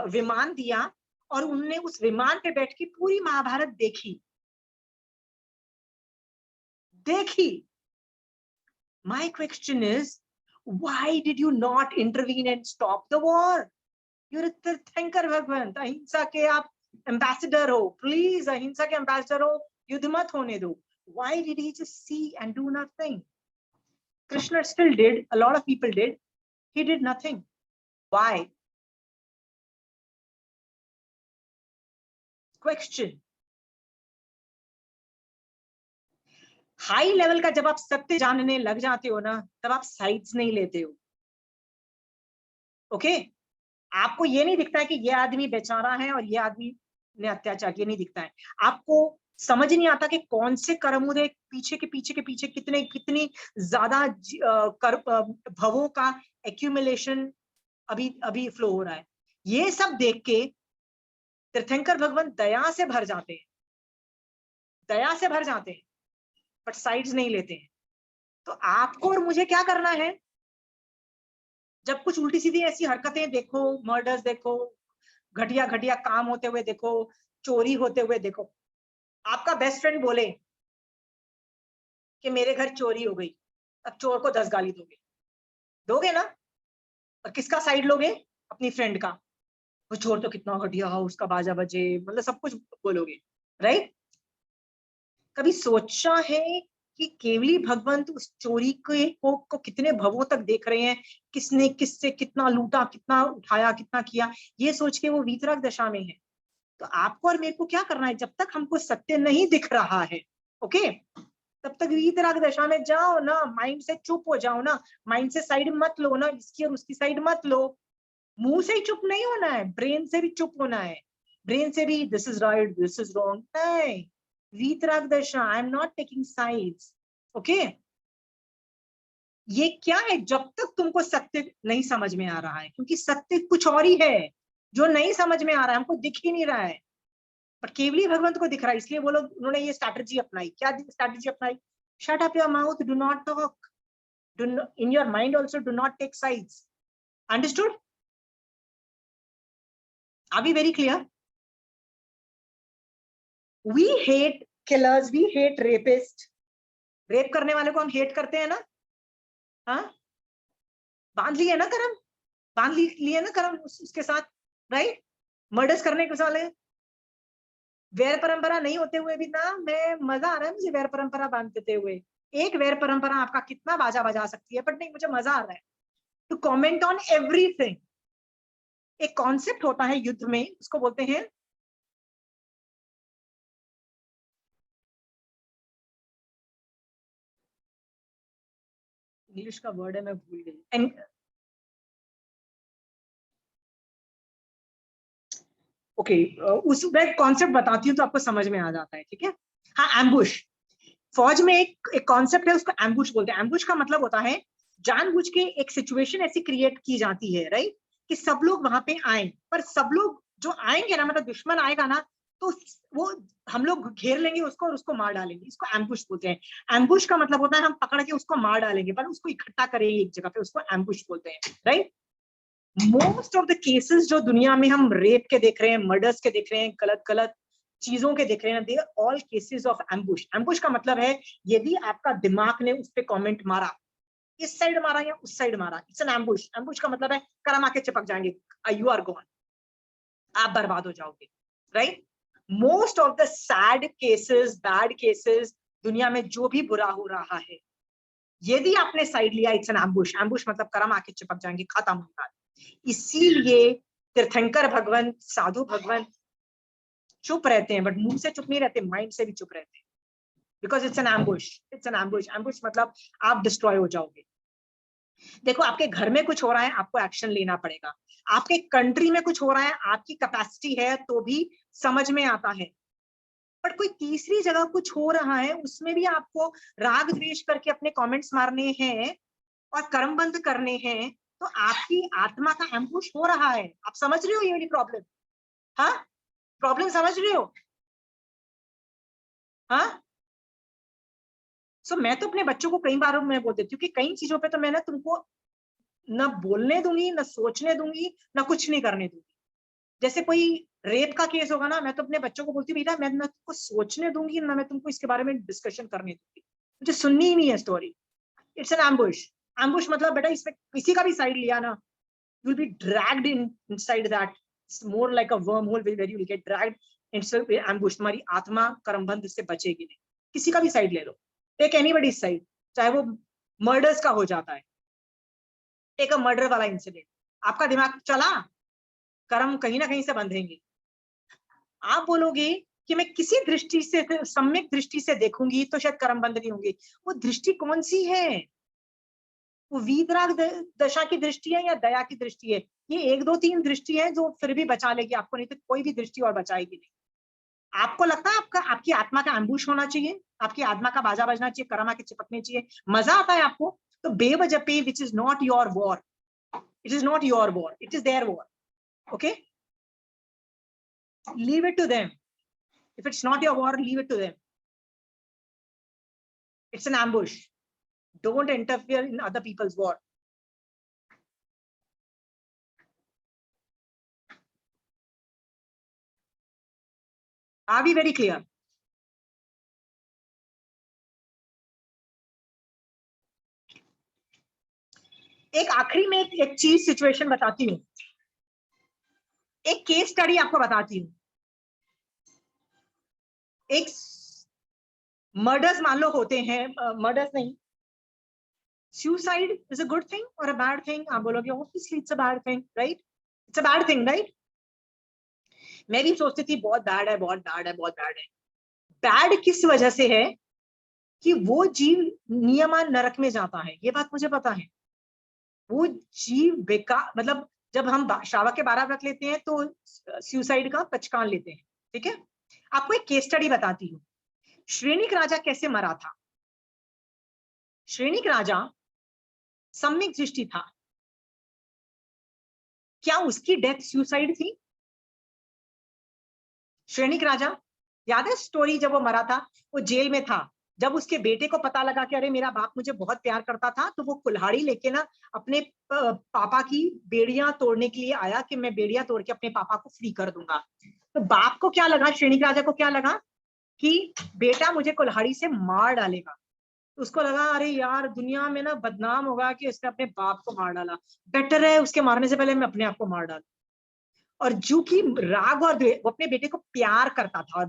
विमान दिया और उनने उस विमान पे बैठ के पूरी महाभारत देखी। My question is, why did you not intervene and stop the war? You're a तीर्थंकर भगवान, अहिंसा के आप एम्बेसडर हो, प्लीज अहिंसा के एम्बेसडर हो, युद्ध मत होने दो। Why did he just see and do nothing? Krishna still did, a lot of people did, he did nothing. Why? Question. High level का जब आप सत्य जानने लग जाते हो ना, तब आप साइड्स नहीं लेते हो। ओके? आपको ये नहीं दिखता है कि ये आदमी बेचारा है और ये आदमी ने अत्याचार किया, नहीं दिखता है। आपको समझ नहीं आता कि कौन से कर्मोदय पीछे कितनी ज्यादा भवों का एक्यूमुलेशन अभी फ्लो हो रहा है। ये सब देख के तीर्थंकर भगवान दया से भर जाते हैं, बट साइड्स नहीं लेते हैं। तो आपको और मुझे क्या करना है? जब कुछ उल्टी सीधी ऐसी हरकतें देखो, मर्डर्स देखो, घटिया घटिया काम होते हुए देखो, चोरी होते हुए देखो, आपका बेस्ट फ्रेंड बोले कि मेरे घर चोरी हो गई, अब चोर को 10 गाली दोगे ना? और किसका साइड लोगे? अपनी फ्रेंड का। वो चोर तो कितना घटिया हो, उसका बाजा बजे, मतलब सब कुछ बोलोगे, राइट? कभी सोचा है कि केवली भगवंत उस चोरी को कितने भवों तक देख रहे हैं, किसने किससे कितना लूटा, कितना उठाया, कितना किया, ये सोच के वो वीतराग दशा में है। तो आपको और मेरे को क्या करना है? जब तक हमको सत्य नहीं दिख रहा है, ओके, तब तक वीतराग दशा में जाओ ना, माइंड से चुप हो जाओ ना, माइंड से साइड मत लो ना, इसकी और उसकी साइड मत लो। मुंह से ही चुप नहीं होना है, ब्रेन से भी चुप होना है। ब्रेन से भी this is right, this is wrong, नहीं। वीतराग दशा, आई am not taking sides, okay? ये क्या है? जब तक तुमको सत्य नहीं समझ में आ रहा है, क्योंकि सत्य कुछ और ही है जो नहीं समझ में आ रहा है, हमको दिख ही नहीं रहा है, पर केवली भगवंत को दिख रहा है। इसलिए वो लोग, उन्होंने ये स्ट्रैटेजी अपनाई। क्या स्ट्रैटेजी अपनाई? Shut up your mouth, do not talk, in your mind also do not take sides. Understood? Are we very clear? We hate killers, we hate rapist. Rape करने वाले को हम हेट करते हैं ना? हाँ, बांध लिए ना करम, बांध लिए ना करम उसके साथ, राइट? मर्डर्स करने के साले, वैर परंपरा नहीं होते हुए भी ना, मैं मजा आ रहा है मुझे वैर परंपरा बांधते हुए। एक वैर परंपरा आपका कितना बाजा बजा सकती है, बट नहीं, मुझे मजा आ रहा है टू कमेंट ऑन एवरीथिंग। एक कॉन्सेप्ट होता है युद्ध में, उसको बोलते हैं, इंग्लिश का वर्ड है, मैं भूल गई। ओके, उस मैं कॉन्सेप्ट बताती हूँ तो आपको समझ में आ जाता है, ठीक है? हाँ, एम्बुश। फौज में एक कॉन्सेप्ट है, उसको एम्बुश बोलते हैं। एम्बुश का मतलब होता है जानबूझ के एक सिचुएशन ऐसी क्रिएट की जाती है, राइट, कि सब लोग वहां पे आए, पर सब लोग जो आएंगे ना, मतलब दुश्मन आएगा ना, तो वो हम लोग घेर लेंगे उसको और उसको मार डालेंगे। इसको एम्बुश बोलते हैं। एम्बुश का मतलब होता है हम पकड़ के उसको मार डालेंगे, पर उसको इकट्ठा करेंगे एक जगह पे, उसको एम्बुश बोलते हैं, right? Most of the cases जो दुनिया में हम रेप के देख रहे हैं, मर्डर्स के देख रहे हैं, गलत गलत चीजों के देख रहे हैं, they are all cases of ambush. Ambush का मतलब है यदि आपका दिमाग ने उस पे कमेंट मारा, इस साइड मारा या उस साइड मारा, इट्स एन एम्बुश। एम्बुश का मतलब है करम आके चिपक जाएंगे, यू आर गॉन, आप बर्बाद हो जाओगे, right? Most of the sad cases, bad cases दुनिया में जो भी बुरा हो रहा है, यदि आपने साइड लिया, इट्स एन एम्बुश। एम्बुश मतलब करम आके चिपक जाएंगे, खत्म होगा। इसीलिए तीर्थंकर भगवंत, साधु भगवंत चुप रहते हैं, बट मुंह से चुप नहीं रहते, माइंड से भी चुप रहते हैं, because it's an ambush, it's an ambush. Ambush मतलब आप डिस्ट्रॉय हो जाओगे। देखो, आपके घर में कुछ हो रहा है, आपको एक्शन लेना पड़ेगा। आपके कंट्री में कुछ हो रहा है, आपकी कैपेसिटी है तो भी समझ में आता है, बट कोई तीसरी जगह कुछ हो रहा है, उसमें भी आपको राग द्वेष करके अपने कमेंट्स मारने हैं और कर्मबंध करने हैं, तो आपकी आत्मा का एम्बुश हो रहा है। आप समझ रहे हो ये वाली प्रॉब्लम? हाँ, प्रॉब्लम समझ रहे हो? हाँ। सो मैं तो अपने बच्चों को कई बार मैं बोल देती हूँ कि कई चीजों पे तो मैं ना तुमको न बोलने दूंगी, न सोचने दूंगी, न कुछ नहीं करने दूंगी। जैसे कोई रेप का केस होगा ना, मैं तो अपने बच्चों को बोलती हूँ, बेटा मैं ना तुमको सोचने दूंगी, ना मैं तुमको इसके बारे में डिस्कशन करने दूंगी, मुझे सुननी ही नहीं है story. It's an ambush. Ambush मतलब बेटा इसमें किसी का भी साइड लिया ना, you will be dragged inside that. It's more like a worm hole where you will get dragged inside ambush. तुम्हारी आत्मा कर्मबंध से बचेगी नहीं। किसी का भी साइड ले लो, टेक एनीबॉडीज साइड, चाहे वो मर्डर्स का हो जाता है, टेक अ मर्डर वाला इंसिडेंट, आपका दिमाग चला, कर्म कहीं ना कहीं से बंधेंगे। आप बोलोगे कि मैं किसी दृष्टि से, सम्यक दृष्टि से देखूंगी तो शायद कर्म बंध नहीं होंगे। वो दृष्टि कौन सी है? वो वीतराग दशा की दृष्टि है या दया की दृष्टि है? ये 1 2 3 दृष्टि है जो फिर भी बचा लेगी आपको, नहीं तो कोई भी दृष्टि और बचाएगी नहीं। आपको लगता है आपकी आत्मा का एम्बुश होना चाहिए, आपकी आत्मा का बाजा बजना चाहिए, कर्मा के चिपकने चाहिए, मजा आता है आपको? तो बेवजह पे, which is not your war, it is not your war, it is their war. Okay, leave it to them. If it's not your war, leave it to them. It's an ambush. Don't interfere in other people's war. Are we very clear? एक आखिरी में एक चीज situation बताती हूँ, एक case study आपको बताती हूँ। एक मर्डर्स मान लो होते हैं, मर्डर्स नहीं, suicide is a good thing or a bad thing? आप बोलोगे obviously it's a bad thing, right? It's a bad thing, right? मैं भी सोचती थी बहुत बैड है, बहुत बैड है, बहुत बैड है। बैड किस वजह से है? कि वो जीव नियमान नरक में जाता है, ये बात मुझे पता है। वो जीव बेकार, मतलब जब हम श्रावक के 12 व्रत लेते हैं तो सुसाइड का पचकान लेते हैं, ठीक है? आपको एक केस स्टडी बताती हूँ। श्रेणिक राजा कैसे मरा था? श्रेणिक राजा सम्यक दृष्टि था, क्या उसकी डेथ सुसाइड थी? श्रेणिक राजा, याद है स्टोरी? जब वो मरा था, वो जेल में था, जब उसके बेटे को पता लगा कि अरे मेरा बाप मुझे बहुत प्यार करता था, तो वो कुल्हाड़ी लेके ना अपने पापा की बेड़ियां तोड़ने के लिए आया कि मैं बेड़ियां तोड़ के अपने पापा को फ्री कर दूंगा। तो बाप को क्या लगा, श्रेणिक राजा को क्या लगा कि बेटा मुझे कुल्हाड़ी से मार डालेगा। तो उसको लगा अरे यार दुनिया में ना बदनाम होगा कि उसने अपने बाप को मार डाला, बेटर है उसके मारने से पहले मैं अपने आप को मार डालूं। और जो कि राग और वो अपने बेटे को प्यार करता था, और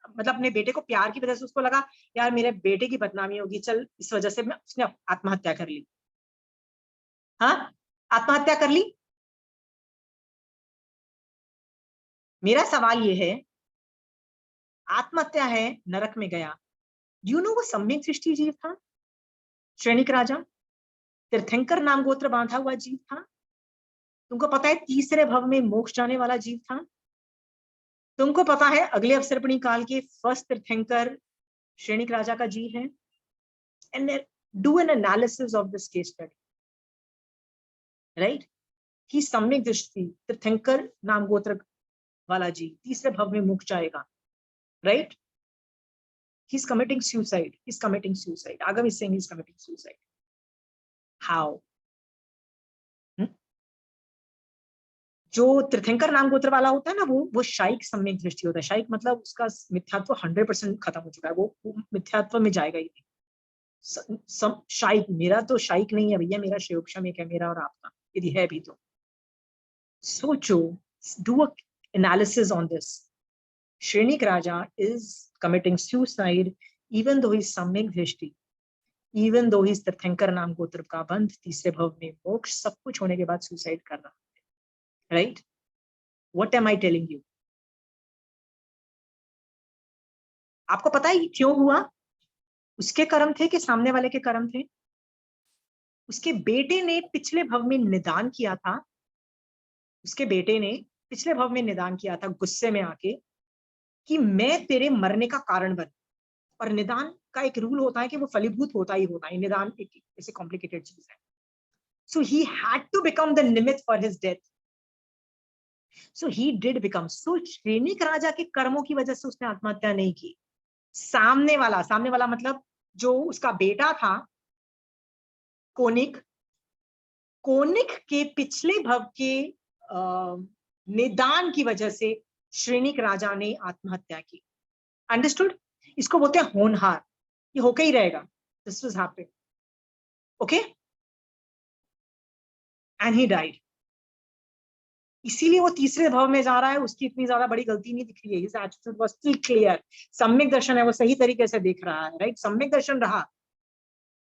मतलब अपने बेटे को प्यार की वजह से उसको लगा यार मेरे बेटे की बदनामी होगी, चल इस वजह से मैं, उसने आत्महत्या कर ली। हाँ, आत्महत्या कर ली। मेरा सवाल ये है, आत्महत्या है, नरक में गया, यू नो वो सम्यक दृष्टि जीव था, श्रेणिक राजा, तीर्थंकर नाम गोत्र बांधा हुआ जीव था। तुमको पता है तीसरे भव में मोक्ष जाने वाला जीव था। तुमको पता है अगले अवसर्पणी काल के फर्स्ट तीर्थंकर श्रेणिक राजा का जी है। And do an analysis of this case study, right? ही सम्यक दृष्टि, तीर्थंकर नाम गोत्र वाला जी, तीसरे भव में मोक्ष जाएगा, right? He's committing suicide. He's committing suicide. Agam is saying he's committing suicide. How? जो तीर्थंकर नाम गोत्र वाला होता है ना, वो शाइक सम्यक दृष्टि होता है। शाइक मतलब उसका मिथ्यात्व 100% खत्म हो चुका है, वो मिथ्यात्व में जाएगा ही नहीं। शाइक, मेरा तो शाइक नहीं है भैया, मेरा शिवक्षमिक है, मेरा और आपका, यदि है भी तो। सोचो, do a analysis on this. Shrenik Raja is committing suicide even though he सम्यक दृष्टि, इवन दो ही तीर्थंकर नाम गोत्र का बंध, तीसरे भव में मोक्ष, सब कुछ होने के बाद सुसाइड कर रहा है, right? What am I telling you? आपको पता है क्यों हुआ? उसके कर्म थे कि सामने वाले के कर्म थे? उसके बेटे ने पिछले भव में निदान किया था, उसके बेटे ने पिछले भव में निदान किया था गुस्से में आके कि मैं तेरे मरने का कारण बन। और निदान का एक रूल होता है कि वो फलीभूत होता ही होता है, निदान एक ऐसे कॉम्प्लिकेटेड चीज है। So he had to become the nimitta for his death. So he did become. So Shrenik राजा के कर्मों की वजह से उसने आत्महत्या नहीं की। सामने वाला मतलब जो उसका बेटा था कोनिक, कोनिक के पिछले भव के निदान की वजह से श्रेनिक राजा ने आत्महत्या की। अंडरस्टूड? इसको बोलते हैं होनहार, ये होके ही रहेगा। This was happened, okay, and he died. इसीलिए वो तीसरे भव में जा रहा है, उसकी इतनी ज्यादा बड़ी गलती नहीं दिख रही है। His attitude was still clear. सम्यक दर्शन है, वो सही तरीके से देख रहा है, राइट? सम्यक दर्शन रहा,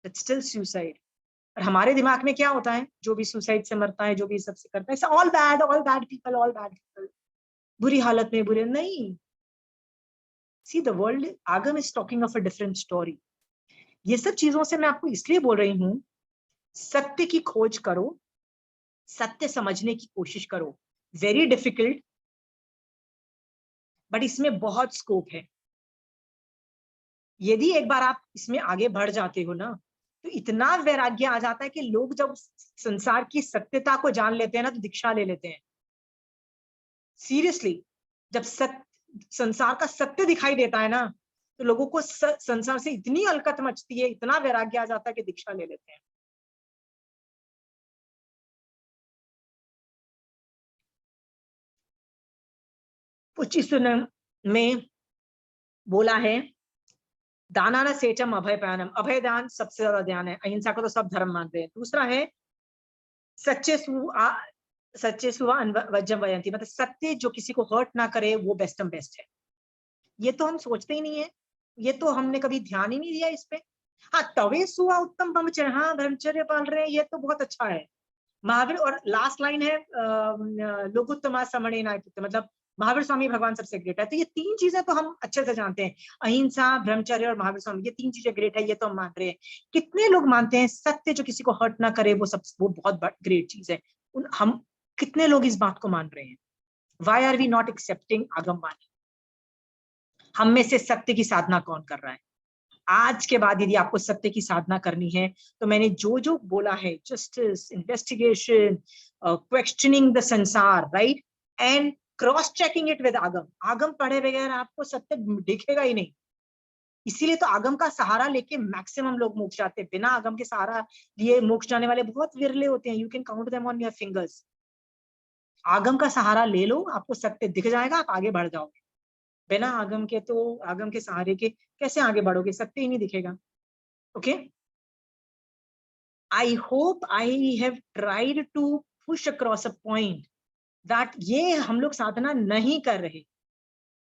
बट स्टिल सुसाइड। और हमारे दिमाग में क्या होता है? जो भी सुसाइड से मरता है, जो भी सबसे करता है, all bad people, all bad people, बुरी हालत में बुरे। नहीं, सी द वर्ल्ड, आगम is talking of a different story. ये सब चीजों से मैं आपको इसलिए बोल रही हूं, सत्य की खोज करो, सत्य समझने की कोशिश करो। वेरी डिफिकल्ट, बट इसमें बहुत स्कोप है। यदि एक बार आप इसमें आगे बढ़ जाते हो ना, तो इतना वैराग्य आ जाता है कि लोग जब संसार की सत्यता को जान लेते हैं ना, तो दीक्षा ले लेते हैं। सीरियसली, जब संसार का सत्य दिखाई देता है ना, तो लोगों को संसार से इतनी अलकत मचती है, इतना वैराग्य आ जाता है कि दीक्षा ले लेते हैं। उच्च में बोला है, दानाना सेचम अभय पानम। अभय दान सबसे ज्यादा ध्यान है। अहिंसा को तो सब धर्म मानते हैं। दूसरा है सच्चे सुवा वज्रम वयंती, मतलब सत्य जो किसी को हर्ट ना करे, वो बेस्टम बेस्ट है। ये तो हम सोचते ही नहीं है, ये तो हमने कभी ध्यान ही नहीं दिया इस पे। हाँ, तवे सुवा उत्तम ब्रह्मचर्य, हाँ ब्रह्मचर्य पाल रहे हैं, ये तो बहुत अच्छा है। महावीर, और लास्ट लाइन है लोकोत्तमा समणे नायक, मतलब महावीर स्वामी भगवान सबसे ग्रेट है। तो ये तीन चीजें तो हम अच्छे से जानते हैं, अहिंसा, ब्रह्मचर्य और महावीर स्वामी, ये तीन चीजें ग्रेट है, ये तो हम मान रहे हैं। कितने लोग मानते हैं सत्य जो किसी को हर्ट ना करे, वो बहुत ग्रेट चीज है? हम कितने लोग इस बात को मान रहे हैं? Why are we not accepting आगम वाणी? हम में से सत्य की साधना कौन कर रहा है? आज के बाद यदि आपको सत्य की साधना करनी है, तो मैंने जो जो बोला है, जस्टिस, इन्वेस्टिगेशन, क्वेश्चनिंग द संसार, right, and cross checking it with आगम। आगम पढ़े बगैर आपको सत्य दिखेगा ही नहीं। इसीलिए तो आगम का सहारा लेके मैक्सिमम लोग मोक्ष जाते हैं। बिना आगम के सहारा लिए मोक्ष जाने वाले बहुत विरले होते हैं। You can count them on your fingers. आगम का सहारा ले लो, आपको सत्य दिख जाएगा, आप आगे बढ़ जाओगे। बिना आगम के तो, आगम के सहारे के कैसे आगे बढ़ोगे? सत्य ही नहीं दिखेगा। Okay, I hope I have tried to push across a point that ये हम लोग साधना नहीं कर रहे।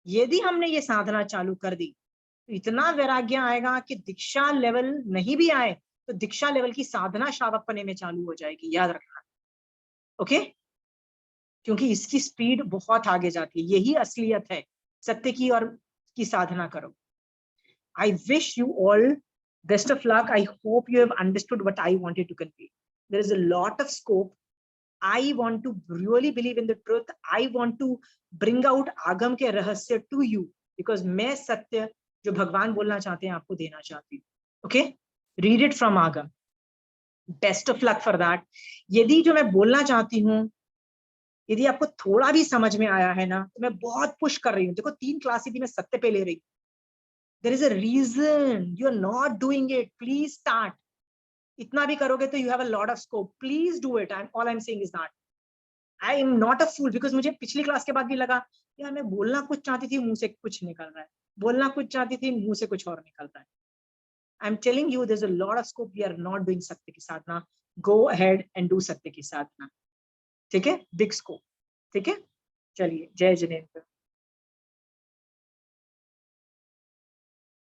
यदि हमने ये साधना चालू कर दी, तो इतना वैराग्य आएगा कि दीक्षा लेवल नहीं भी आए, तो दीक्षा लेवल की साधना श्रावक पने में चालू हो जाएगी, याद रखना। ओके, क्योंकि इसकी स्पीड बहुत आगे जाती है। यही असलियत है सत्य की, और की साधना करो। I wish you all best of luck. I hope you have understood what I wanted to convey. There is a lot of scope. I want to really believe in the truth. I want to bring out आगम के रहस्य to you, because मैं सत्य जो भगवान बोलना चाहते हैं आपको देना चाहती हूँ। Okay? Read it from आगम. Best of luck for that. यदि जो मैं बोलना चाहती हूँ, यदि आपको थोड़ा भी समझ में आया है ना, तो मैं बहुत पुश कर रही हूँ। देखो 3 क्लास यदि मैं सत्य पे ले रही हूँ, there is a reason you are not doing it. Please start. इतना भी करोगे तो you have a lot of scope. Please do it. All I'm saying is that I am not a fool, because मुझे पिछली class के बाद भी लगा यार मैं बोलना कुछ चाहती थी, मुंह से कुछ निकल रहा है, बोलना कुछ चाहती थी, मुंह से कुछ और निकल रहा है। I'm telling you there's a lot of scope. We are not doing सत्य की साधना. Go ahead and do सत्य की साधना. ठीक है? Big scope. ठीक है? चलिए, जय जिनेंद्र।